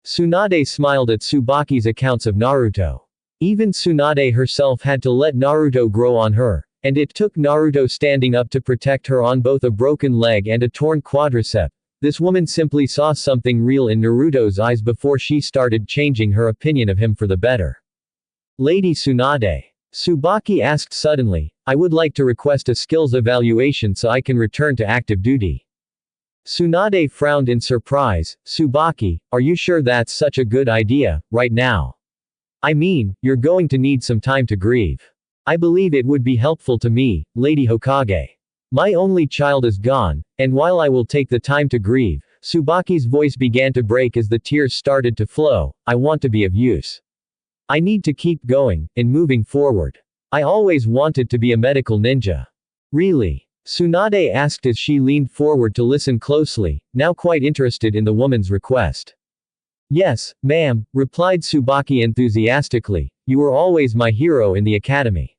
Tsunade smiled at Tsubaki's accounts of Naruto. Even Tsunade herself had to let Naruto grow on her, and it took Naruto standing up to protect her on both a broken leg and a torn quadricep. This woman simply saw something real in Naruto's eyes before she started changing her opinion of him for the better. Lady Tsunade. Tsubaki asked suddenly, I would like to request a skills evaluation so I can return to active duty. Tsunade frowned in surprise. Tsubaki, are you sure that's such a good idea, right now? I mean, you're going to need some time to grieve. I believe it would be helpful to me, Lady Hokage. My only child is gone, and while I will take the time to grieve, Tsubaki's voice began to break as the tears started to flow, I want to be of use. I need to keep going, and moving forward. I always wanted to be a medical ninja. Really? Tsunade asked as she leaned forward to listen closely, now quite interested in the woman's request. Yes, ma'am, replied Tsubaki enthusiastically, you were always my hero in the academy.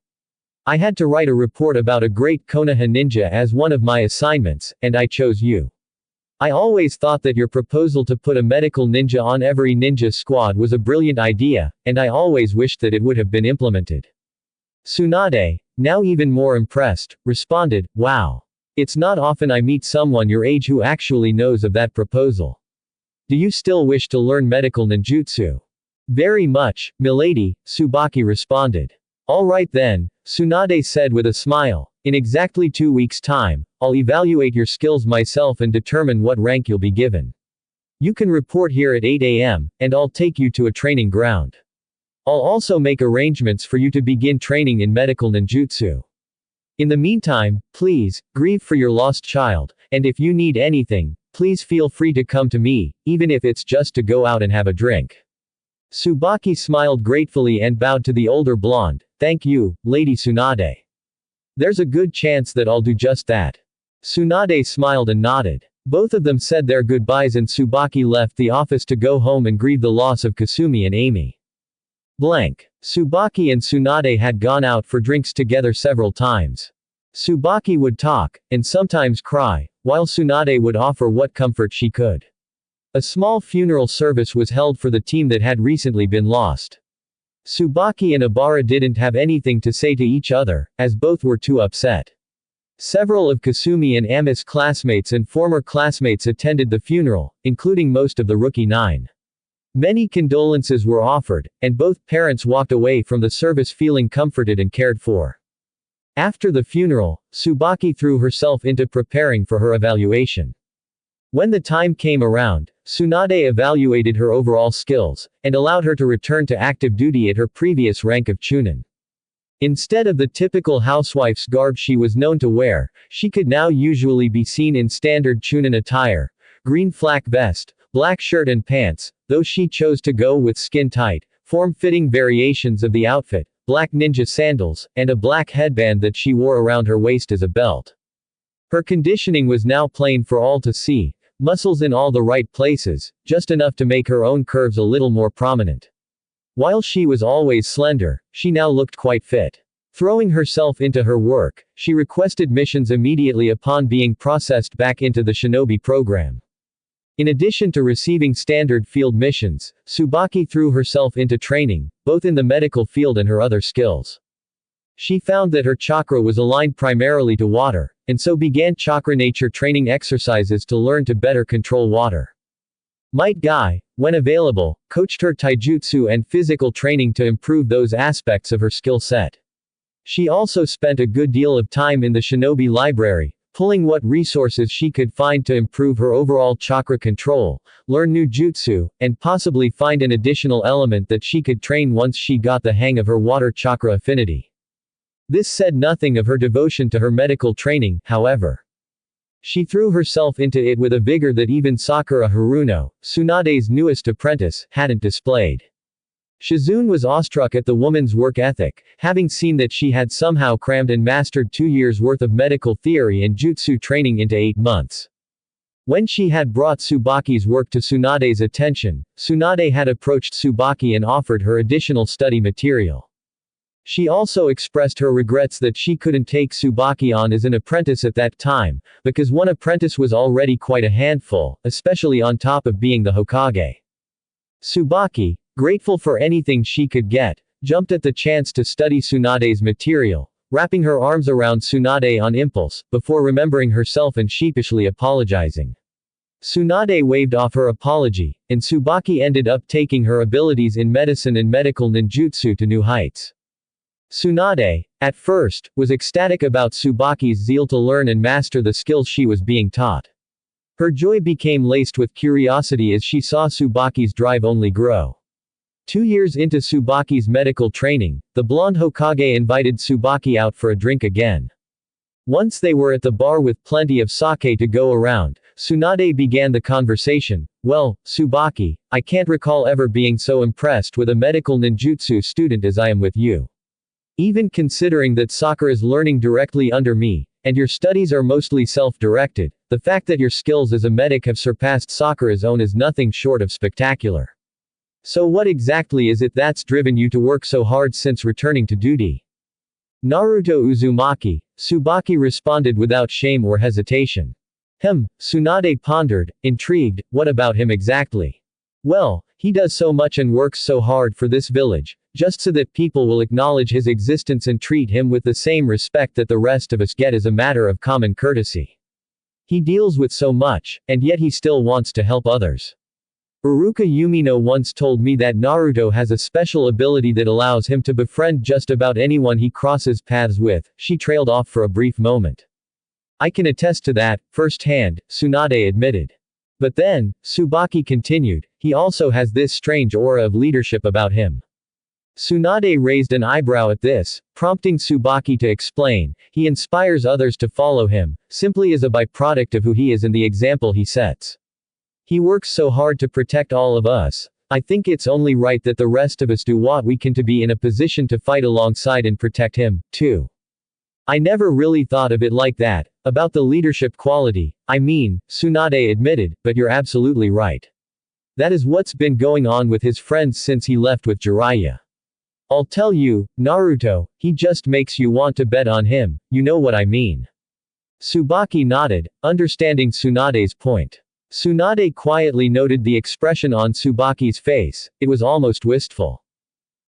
I had to write a report about a great Konoha ninja as one of my assignments, and I chose you. I always thought that your proposal to put a medical ninja on every ninja squad was a brilliant idea, and I always wished that it would have been implemented. Tsunade, now even more impressed, responded, wow. It's not often I meet someone your age who actually knows of that proposal. Do you still wish to learn medical ninjutsu? Very much, milady, Tsubaki responded. All right then, Tsunade said with a smile, in exactly 2 weeks' time, I'll evaluate your skills myself and determine what rank you'll be given. You can report here at 8 a.m., and I'll take you to a training ground. I'll also make arrangements for you to begin training in medical ninjutsu. In the meantime, please, grieve for your lost child, and if you need anything, please feel free to come to me, even if it's just to go out and have a drink. Tsubaki smiled gratefully and bowed to the older blonde, thank you, Lady Tsunade. There's a good chance that I'll do just that. Tsunade smiled and nodded. Both of them said their goodbyes and Tsubaki left the office to go home and grieve the loss of Kasumi and Amy. Tsubaki and Tsunade had gone out for drinks together several times. Tsubaki would talk, and sometimes cry, while Tsunade would offer what comfort she could. A small funeral service was held for the team that had recently been lost. Tsubaki and Ibara didn't have anything to say to each other, as both were too upset. Several of Kasumi and Ami's classmates and former classmates attended the funeral, including most of the Rookie 9. Many condolences were offered, and both parents walked away from the service feeling comforted and cared for. After the funeral, Tsubaki threw herself into preparing for her evaluation. When the time came around, Tsunade evaluated her overall skills, and allowed her to return to active duty at her previous rank of Chunin. Instead of the typical housewife's garb she was known to wear, she could now usually be seen in standard Chunin attire, green flak vest, black shirt and pants, though she chose to go with skin-tight, form-fitting variations of the outfit, black ninja sandals, and a black headband that she wore around her waist as a belt. Her conditioning was now plain for all to see, muscles in all the right places, just enough to make her own curves a little more prominent. While she was always slender, she now looked quite fit. Throwing herself into her work, she requested missions immediately upon being processed back into the shinobi program. In addition to receiving standard field missions, Tsubaki threw herself into training, both in the medical field and her other skills. She found that her chakra was aligned primarily to water, and so began chakra nature training exercises to learn to better control water. Might Guy, when available, coached her taijutsu and physical training to improve those aspects of her skill set. She also spent a good deal of time in the shinobi library, pulling what resources she could find to improve her overall chakra control, learn new jutsu, and possibly find an additional element that she could train once she got the hang of her water chakra affinity. This said nothing of her devotion to her medical training, however. She threw herself into it with a vigor that even Sakura Haruno, Tsunade's newest apprentice, hadn't displayed. Shizune was awestruck at the woman's work ethic, having seen that she had somehow crammed and mastered 2 years' worth of medical theory and jutsu training into 8 months. When she had brought Tsubaki's work to Tsunade's attention, Tsunade had approached Tsubaki and offered her additional study material. She also expressed her regrets that she couldn't take Tsubaki on as an apprentice at that time, because one apprentice was already quite a handful, especially on top of being the Hokage. Tsubaki, grateful for anything she could get, jumped at the chance to study Tsunade's material, wrapping her arms around Tsunade on impulse, before remembering herself and sheepishly apologizing. Tsunade waved off her apology, and Tsubaki ended up taking her abilities in medicine and medical ninjutsu to new heights. Tsunade, at first, was ecstatic about Tsubaki's zeal to learn and master the skills she was being taught. Her joy became laced with curiosity as she saw Tsubaki's drive only grow. 2 years into Tsubaki's medical training, the blonde Hokage invited Tsubaki out for a drink again. Once they were at the bar with plenty of sake to go around, Tsunade began the conversation. "Well, Tsubaki, I can't recall ever being so impressed with a medical ninjutsu student as I am with you. Even considering that Sakura is learning directly under me, and your studies are mostly self-directed, the fact that your skills as a medic have surpassed Sakura's own is nothing short of spectacular. So what exactly is it that's driven you to work so hard since returning to duty?" "Naruto Uzumaki," Tsubaki responded without shame or hesitation. Tsunade pondered, intrigued, what about him exactly? "Well, he does so much and works so hard for this village, just so that people will acknowledge his existence and treat him with the same respect that the rest of us get as a matter of common courtesy. He deals with so much, and yet he still wants to help others. Uruka Yumino once told me that Naruto has a special ability that allows him to befriend just about anyone he crosses paths with." She trailed off for a brief moment. "I can attest to that, firsthand," Tsunade admitted. "But then," Tsubaki continued, "he also has this strange aura of leadership about him." Tsunade raised an eyebrow at this, prompting Tsubaki to explain. "He inspires others to follow him, simply as a byproduct of who he is and the example he sets. He works so hard to protect all of us. I think it's only right that the rest of us do what we can to be in a position to fight alongside and protect him, too." "I never really thought of it like that, about the leadership quality, I mean," Tsunade admitted, "but you're absolutely right. That is what's been going on with his friends since he left with Jiraiya. I'll tell you, Naruto, he just makes you want to bet on him, you know what I mean." Tsubaki nodded, understanding Tsunade's point. Tsunade quietly noted the expression on Tsubaki's face. It was almost wistful.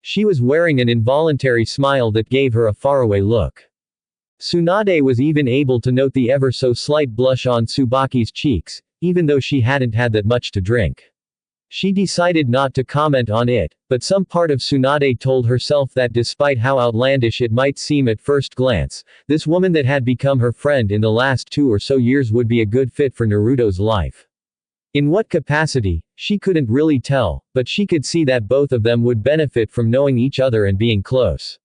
She was wearing an involuntary smile that gave her a faraway look. Tsunade was even able to note the ever so slight blush on Tsubaki's cheeks, even though she hadn't had that much to drink. She decided not to comment on it, but some part of Tsunade told herself that despite how outlandish it might seem at first glance, this woman that had become her friend in the last 2 or so years would be a good fit for Naruto's life. In what capacity, she couldn't really tell, but she could see that both of them would benefit from knowing each other and being close.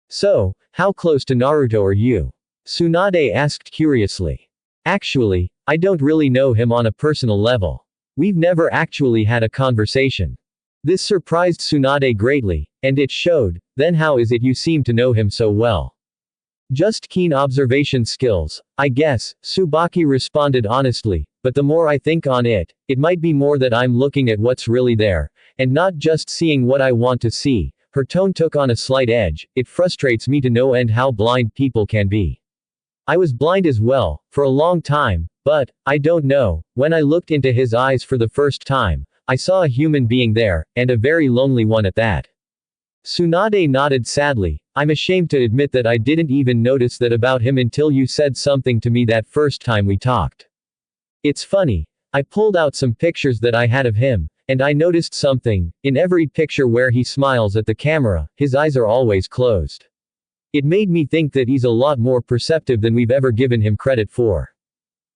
"So, how close to Naruto are you?" Tsunade asked curiously. "Actually, I don't really know him on a personal level. We've never actually had a conversation." This surprised Tsunade greatly, and it showed. "Then how is it you seem to know him so well?" "Just keen observation skills, I guess," Tsubaki responded honestly, "but the more I think on it, it might be more that I'm looking at what's really there, and not just seeing what I want to see." Her tone took on a slight edge. "It frustrates me to no end how blind people can be. I was blind as well, for a long time, but, I don't know, when I looked into his eyes for the first time, I saw a human being there, and a very lonely one at that." Tsunade nodded sadly. "I'm ashamed to admit that I didn't even notice that about him until you said something to me that first time we talked. It's funny. I pulled out some pictures that I had of him, and I noticed something. In every picture where he smiles at the camera, his eyes are always closed. It made me think that he's a lot more perceptive than we've ever given him credit for.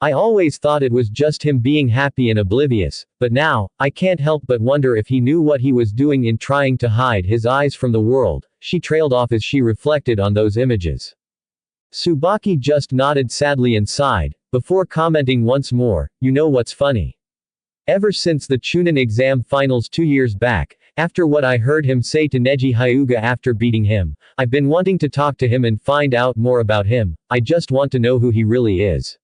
I always thought it was just him being happy and oblivious, but now, I can't help but wonder if he knew what he was doing in trying to hide his eyes from the world." She trailed off as she reflected on those images. Tsubaki just nodded sadly and sighed, before commenting once more, "You know what's funny? Ever since the Chunin exam finals 2 years back, After what I heard him say to Neji Hyuga after beating him, I've been wanting to talk to him and find out more about him. I just want to know who he really is.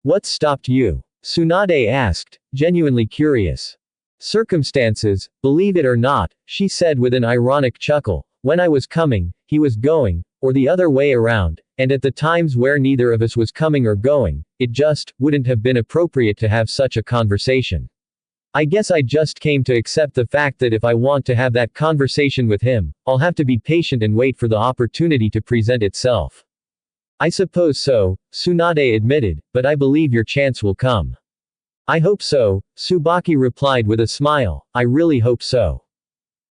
What stopped you? Tsunade asked, genuinely curious. Circumstances, believe it or not, she said with an ironic chuckle. When I was coming, he was going, or the other way around, and at the times where neither of us was coming or going, it just wouldn't have been appropriate to have such a conversation. I guess I just came to accept the fact that if I want to have that conversation with him, I'll have to be patient and wait for the opportunity to present itself. I suppose so, Tsunade admitted, but I believe your chance will come. I hope so, Tsubaki replied with a smile, I really hope so.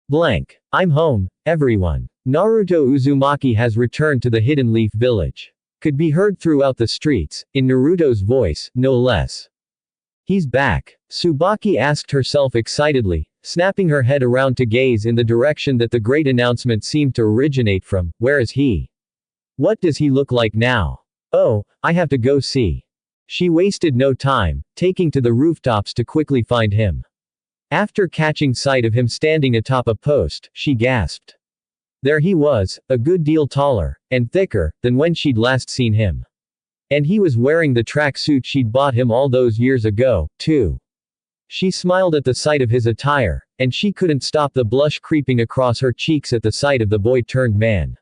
Blank. I'm home, everyone. Naruto Uzumaki has returned to the Hidden Leaf Village. Could be heard throughout the streets, in Naruto's voice, no less. He's back. Tsubaki asked herself excitedly, snapping her head around to gaze in the direction that the great announcement seemed to originate from. Where is he? What does he look like now? Oh, I have to go see. She wasted no time, taking to the rooftops to quickly find him. After catching sight of him standing atop a post, she gasped. There he was, a good deal taller, and thicker, than when she'd last seen him. And he was wearing the tracksuit she'd bought him all those years ago, too. She smiled at the sight of his attire, and she couldn't stop the blush creeping across her cheeks at the sight of the boy-turned-man.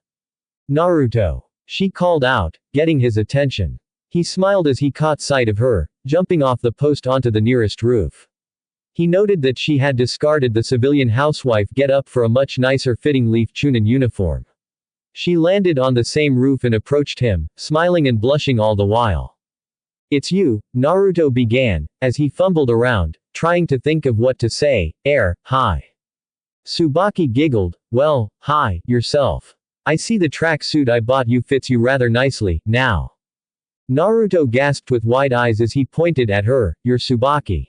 Naruto. She called out, getting his attention. He smiled as he caught sight of her, jumping off the post onto the nearest roof. He noted that she had discarded the civilian housewife get-up for a much nicer-fitting Leaf Chunin uniform. She landed on the same roof and approached him, smiling and blushing all the while. It's you, Naruto began, as he fumbled around, trying to think of what to say. Hi. Tsubaki giggled, well, hi, yourself. I see the tracksuit I bought you fits you rather nicely, now. Naruto gasped with wide eyes as he pointed at her, you're Tsubaki.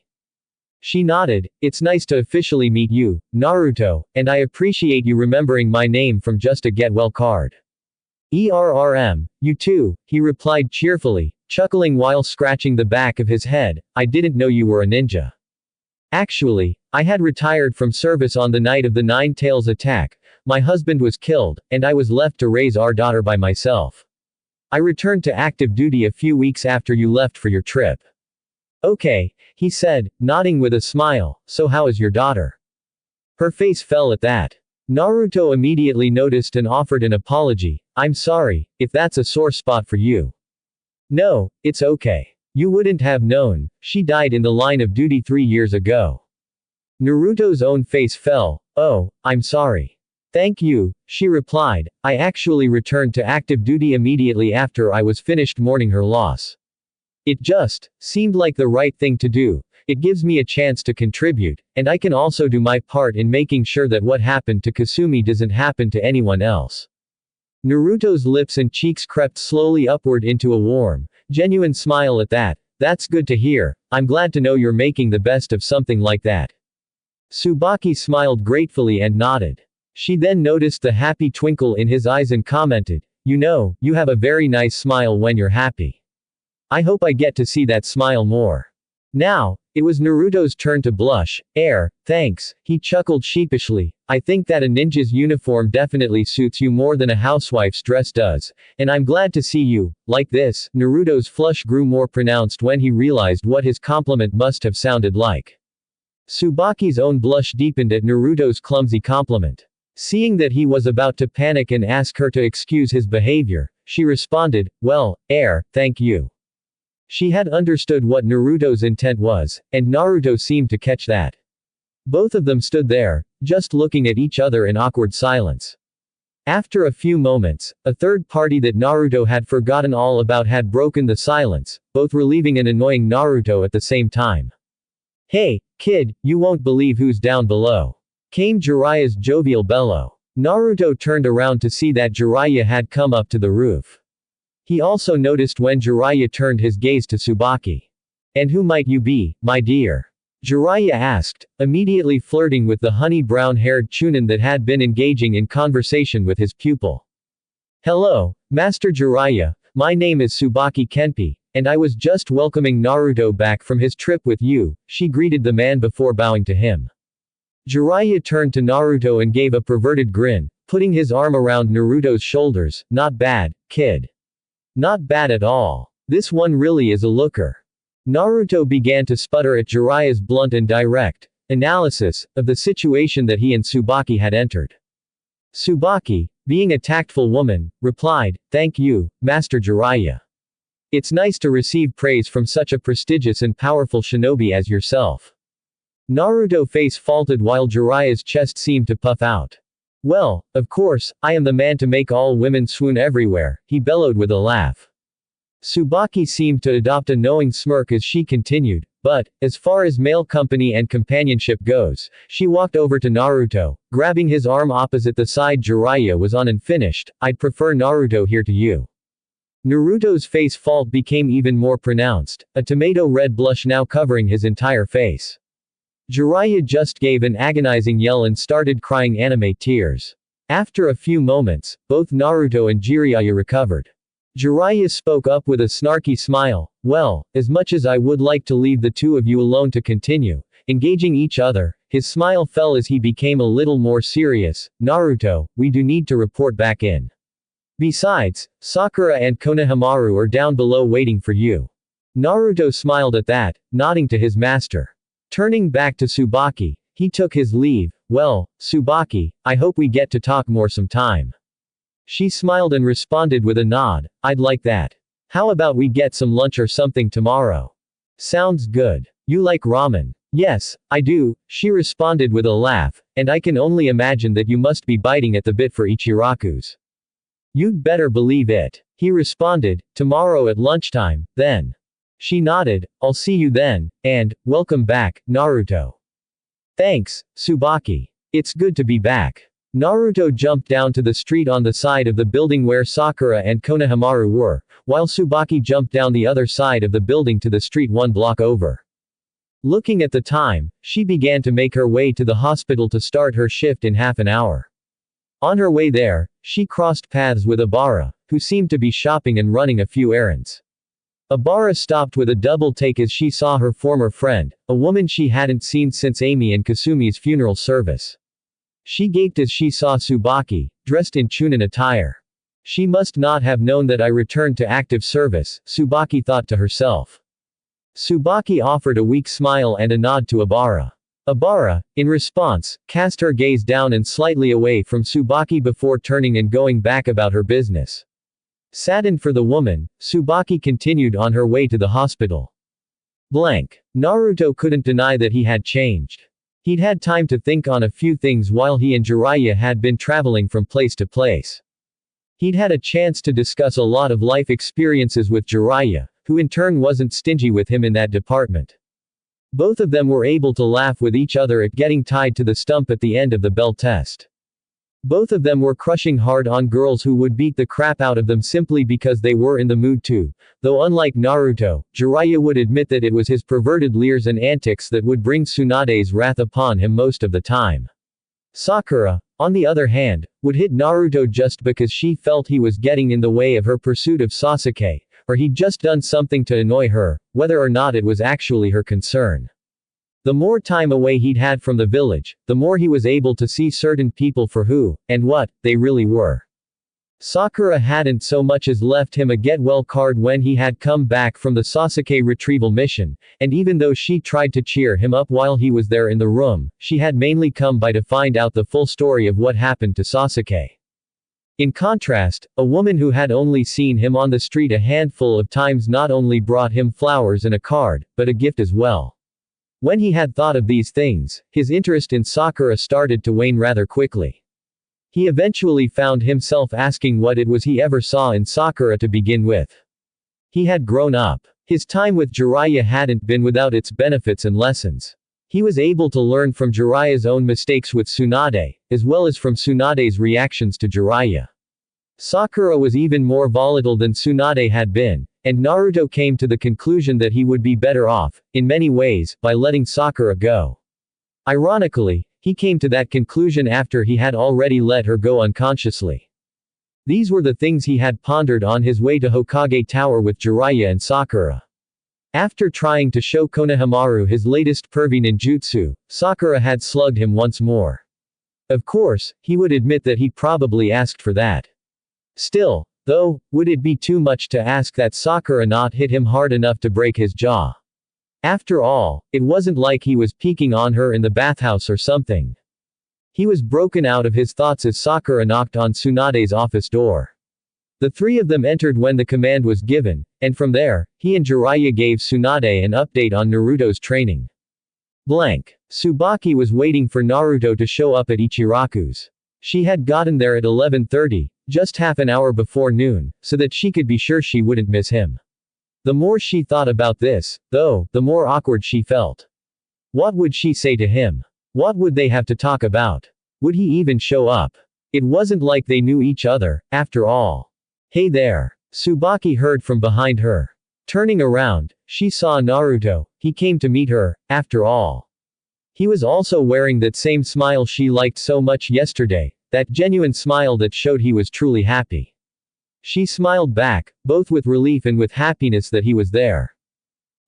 She nodded, it's nice to officially meet you, Naruto, and I appreciate you remembering my name from just a get-well card. You too, he replied cheerfully, chuckling while scratching the back of his head, I didn't know you were a ninja. Actually, I had retired from service on the night of the Nine Tails attack, my husband was killed, and I was left to raise our daughter by myself. I returned to active duty a few weeks after you left for your trip. Okay, he said, nodding with a smile, so how is your daughter? Her face fell at that. Naruto immediately noticed and offered an apology, I'm sorry, if that's a sore spot for you. No, it's okay. You wouldn't have known, she died in the line of duty 3 years ago. Naruto's own face fell, oh, I'm sorry. Thank you, she replied, I actually returned to active duty immediately after I was finished mourning her loss. It just seemed like the right thing to do. It gives me a chance to contribute, and I can also do my part in making sure that what happened to Kasumi doesn't happen to anyone else. Naruto's lips and cheeks crept slowly upward into a warm, genuine smile at that. That's good to hear, I'm glad to know you're making the best of something like that. Tsubaki smiled gratefully and nodded. She then noticed the happy twinkle in his eyes and commented, you know, you have a very nice smile when you're happy. I hope I get to see that smile more. Now, it was Naruto's turn to blush. Thanks, he chuckled sheepishly, I think that a ninja's uniform definitely suits you more than a housewife's dress does, and I'm glad to see you, like this. Naruto's flush grew more pronounced when he realized what his compliment must have sounded like. Tsubaki's own blush deepened at Naruto's clumsy compliment. Seeing that he was about to panic and ask her to excuse his behavior, she responded, well, thank you. She had understood what Naruto's intent was, and Naruto seemed to catch that. Both of them stood there, just looking at each other in awkward silence. After a few moments, a third party that Naruto had forgotten all about had broken the silence, both relieving and annoying Naruto at the same time. Hey, kid, you won't believe who's down below. Came Jiraiya's jovial bellow. Naruto turned around to see that Jiraiya had come up to the roof. He also noticed when Jiraiya turned his gaze to Tsubaki. And who might you be, my dear? Jiraiya asked, immediately flirting with the honey brown-haired Chunin that had been engaging in conversation with his pupil. Hello, Master Jiraiya, my name is Tsubaki Kenpi, and I was just welcoming Naruto back from his trip with you, she greeted the man before bowing to him. Jiraiya turned to Naruto and gave a perverted grin, putting his arm around Naruto's shoulders. Not bad, kid. Not bad at all. This one really is a looker. Naruto began to sputter at Jiraiya's blunt and direct analysis of the situation that he and Tsubaki had entered. Tsubaki, being a tactful woman, replied, "Thank you, Master Jiraiya. It's nice to receive praise from such a prestigious and powerful shinobi as yourself." Naruto's face faltered while Jiraiya's chest seemed to puff out. "Well, of course, I am the man to make all women swoon everywhere," he bellowed with a laugh. Tsubaki seemed to adopt a knowing smirk as she continued, "But, as far as male company and companionship goes," she walked over to Naruto, grabbing his arm opposite the side Jiraiya was on and finished, "I'd prefer Naruto here to you." Naruto's face fault became even more pronounced, a tomato red blush now covering his entire face. Jiraiya just gave an agonizing yell and started crying anime tears. After a few moments, both Naruto and Jiraiya recovered. Jiraiya spoke up with a snarky smile, "Well, as much as I would like to leave the two of you alone to continue engaging each other," his smile fell as he became a little more serious. "Naruto, we do need to report back in. Besides, Sakura and Konohamaru are down below waiting for you." Naruto smiled at that, nodding to his master. Turning back to Tsubaki, he took his leave. "Well, Tsubaki, I hope we get to talk more sometime." She smiled and responded with a nod, "I'd like that. How about we get some lunch or something tomorrow?" "Sounds good. You like ramen?" "Yes, I do," she responded with a laugh, "and I can only imagine that you must be biting at the bit for Ichiraku's." "You'd better believe it," he responded, "tomorrow at lunchtime, then." She nodded, "I'll see you then, and, welcome back, Naruto." "Thanks, Tsubaki. It's good to be back." Naruto jumped down to the street on the side of the building where Sakura and Konohamaru were, while Tsubaki jumped down the other side of the building to the street one block over. Looking at the time, she began to make her way to the hospital to start her shift in half an hour. On her way there, she crossed paths with Abara, who seemed to be shopping and running a few errands. Abara stopped with a double take as she saw her former friend, a woman she hadn't seen since Amy and Kasumi's funeral service. She gaped as she saw Tsubaki, dressed in Chunin attire. "She must not have known that I returned to active service," Tsubaki thought to herself. Tsubaki offered a weak smile and a nod to Abara. Abara, in response, cast her gaze down and slightly away from Tsubaki before turning and going back about her business. Saddened for the woman, Tsubaki continued on her way to the hospital. Naruto couldn't deny that he had changed. He'd had time to think on a few things while he and Jiraiya had been traveling from place to place. He'd had a chance to discuss a lot of life experiences with Jiraiya, who in turn wasn't stingy with him in that department. Both of them were able to laugh with each other at getting tied to the stump at the end of the bell test. Both of them were crushing hard on girls who would beat the crap out of them simply because they were in the mood to, though unlike Naruto, Jiraiya would admit that it was his perverted leers and antics that would bring Tsunade's wrath upon him most of the time. Sakura, on the other hand, would hit Naruto just because she felt he was getting in the way of her pursuit of Sasuke, or he'd just done something to annoy her, whether or not it was actually her concern. The more time away he'd had from the village, the more he was able to see certain people for who, and what, they really were. Sakura hadn't so much as left him a get-well card when he had come back from the Sasuke retrieval mission, and even though she tried to cheer him up while he was there in the room, she had mainly come by to find out the full story of what happened to Sasuke. In contrast, a woman who had only seen him on the street a handful of times not only brought him flowers and a card, but a gift as well. When he had thought of these things, his interest in Sakura started to wane rather quickly. He eventually found himself asking what it was he ever saw in Sakura to begin with. He had grown up. His time with Jiraiya hadn't been without its benefits and lessons. He was able to learn from Jiraiya's own mistakes with Tsunade, as well as from Tsunade's reactions to Jiraiya. Sakura was even more volatile than Tsunade had been, and Naruto came to the conclusion that he would be better off, in many ways, by letting Sakura go. Ironically, he came to that conclusion after he had already let her go unconsciously. These were the things he had pondered on his way to Hokage Tower with Jiraiya and Sakura. After trying to show Konohamaru his latest pervy ninjutsu, Sakura had slugged him once more. Of course, he would admit that he probably asked for that. Still, though, would it be too much to ask that Sakura not hit him hard enough to break his jaw? After all, it wasn't like he was peeking on her in the bathhouse or something. He was broken out of his thoughts as Sakura knocked on Tsunade's office door. The three of them entered when the command was given, and from there, he and Jiraiya gave Tsunade an update on Naruto's training. Tsubaki was waiting for Naruto to show up at Ichiraku's. She had gotten there at 11:30, just half an hour before noon, so that she could be sure she wouldn't miss him. The more she thought about this, though, the more awkward she felt. What would she say to him? What would they have to talk about? Would he even show up? It wasn't like they knew each other, after all. Hey there. Tsubaki heard from behind her. Turning around, she saw Naruto. He came to meet her, after all. He was also wearing that same smile she liked so much yesterday, that genuine smile that showed he was truly happy. She smiled back, both with relief and with happiness that he was there.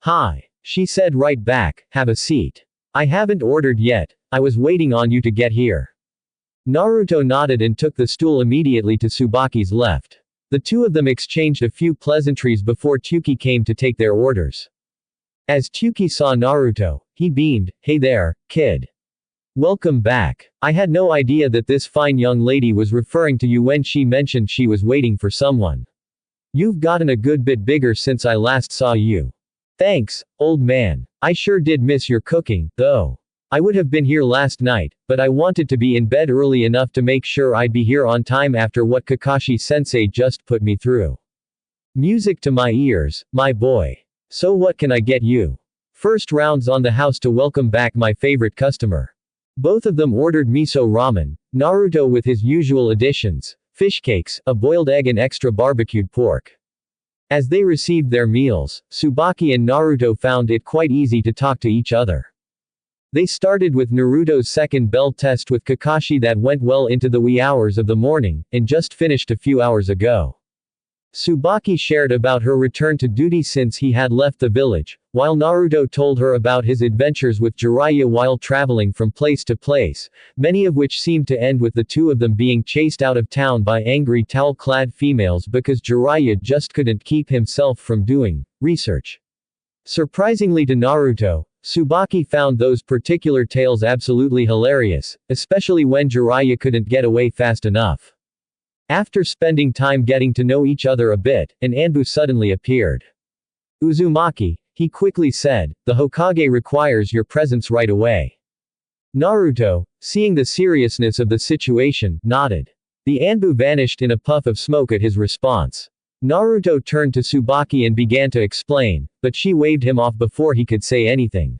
Hi. She said right back, have a seat. I haven't ordered yet, I was waiting on you to get here. Naruto nodded and took the stool immediately to Tsubaki's left. The two of them exchanged a few pleasantries before Tsuki came to take their orders. As Tsuki saw Naruto, he beamed, hey there, kid. Welcome back. I had no idea that this fine young lady was referring to you when she mentioned she was waiting for someone. You've gotten a good bit bigger since I last saw you. Thanks, old man. I sure did miss your cooking, though. I would have been here last night, but I wanted to be in bed early enough to make sure I'd be here on time after what Kakashi-sensei just put me through. Music to my ears, my boy. So what can I get you? First rounds on the house to welcome back my favorite customer. Both of them ordered miso ramen, Naruto with his usual additions, fish cakes, a boiled egg and extra barbecued pork. As they received their meals, Tsubaki and Naruto found it quite easy to talk to each other. They started with Naruto's second bell test with Kakashi that went well into the wee hours of the morning, and just finished a few hours ago. Tsubaki shared about her return to duty since he had left the village, while Naruto told her about his adventures with Jiraiya while traveling from place to place, many of which seemed to end with the two of them being chased out of town by angry towel-clad females because Jiraiya just couldn't keep himself from doing research. Surprisingly to Naruto, Tsubaki found those particular tales absolutely hilarious, especially when Jiraiya couldn't get away fast enough. After spending time getting to know each other a bit, an Anbu suddenly appeared. Uzumaki, he quickly said, the Hokage requires your presence right away. Naruto, seeing the seriousness of the situation, nodded. The Anbu vanished in a puff of smoke at his response. Naruto turned to Tsubaki and began to explain, but she waved him off before he could say anything.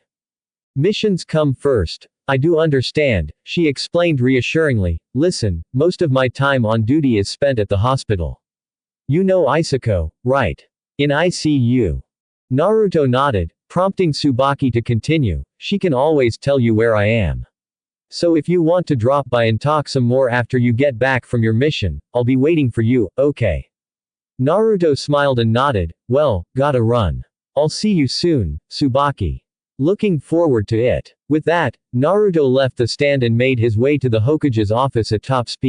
Missions come first. I do understand, she explained reassuringly. Listen, most of my time on duty is spent at the hospital. You know Isako, right? In ICU. Naruto nodded, prompting Tsubaki to continue. She can always tell you where I am. So if you want to drop by and talk some more after you get back from your mission, I'll be waiting for you, okay? Naruto smiled and nodded, well, gotta run. I'll see you soon, Tsubaki. Looking forward to it. With that, Naruto left the stand and made his way to the Hokage's office at top speed.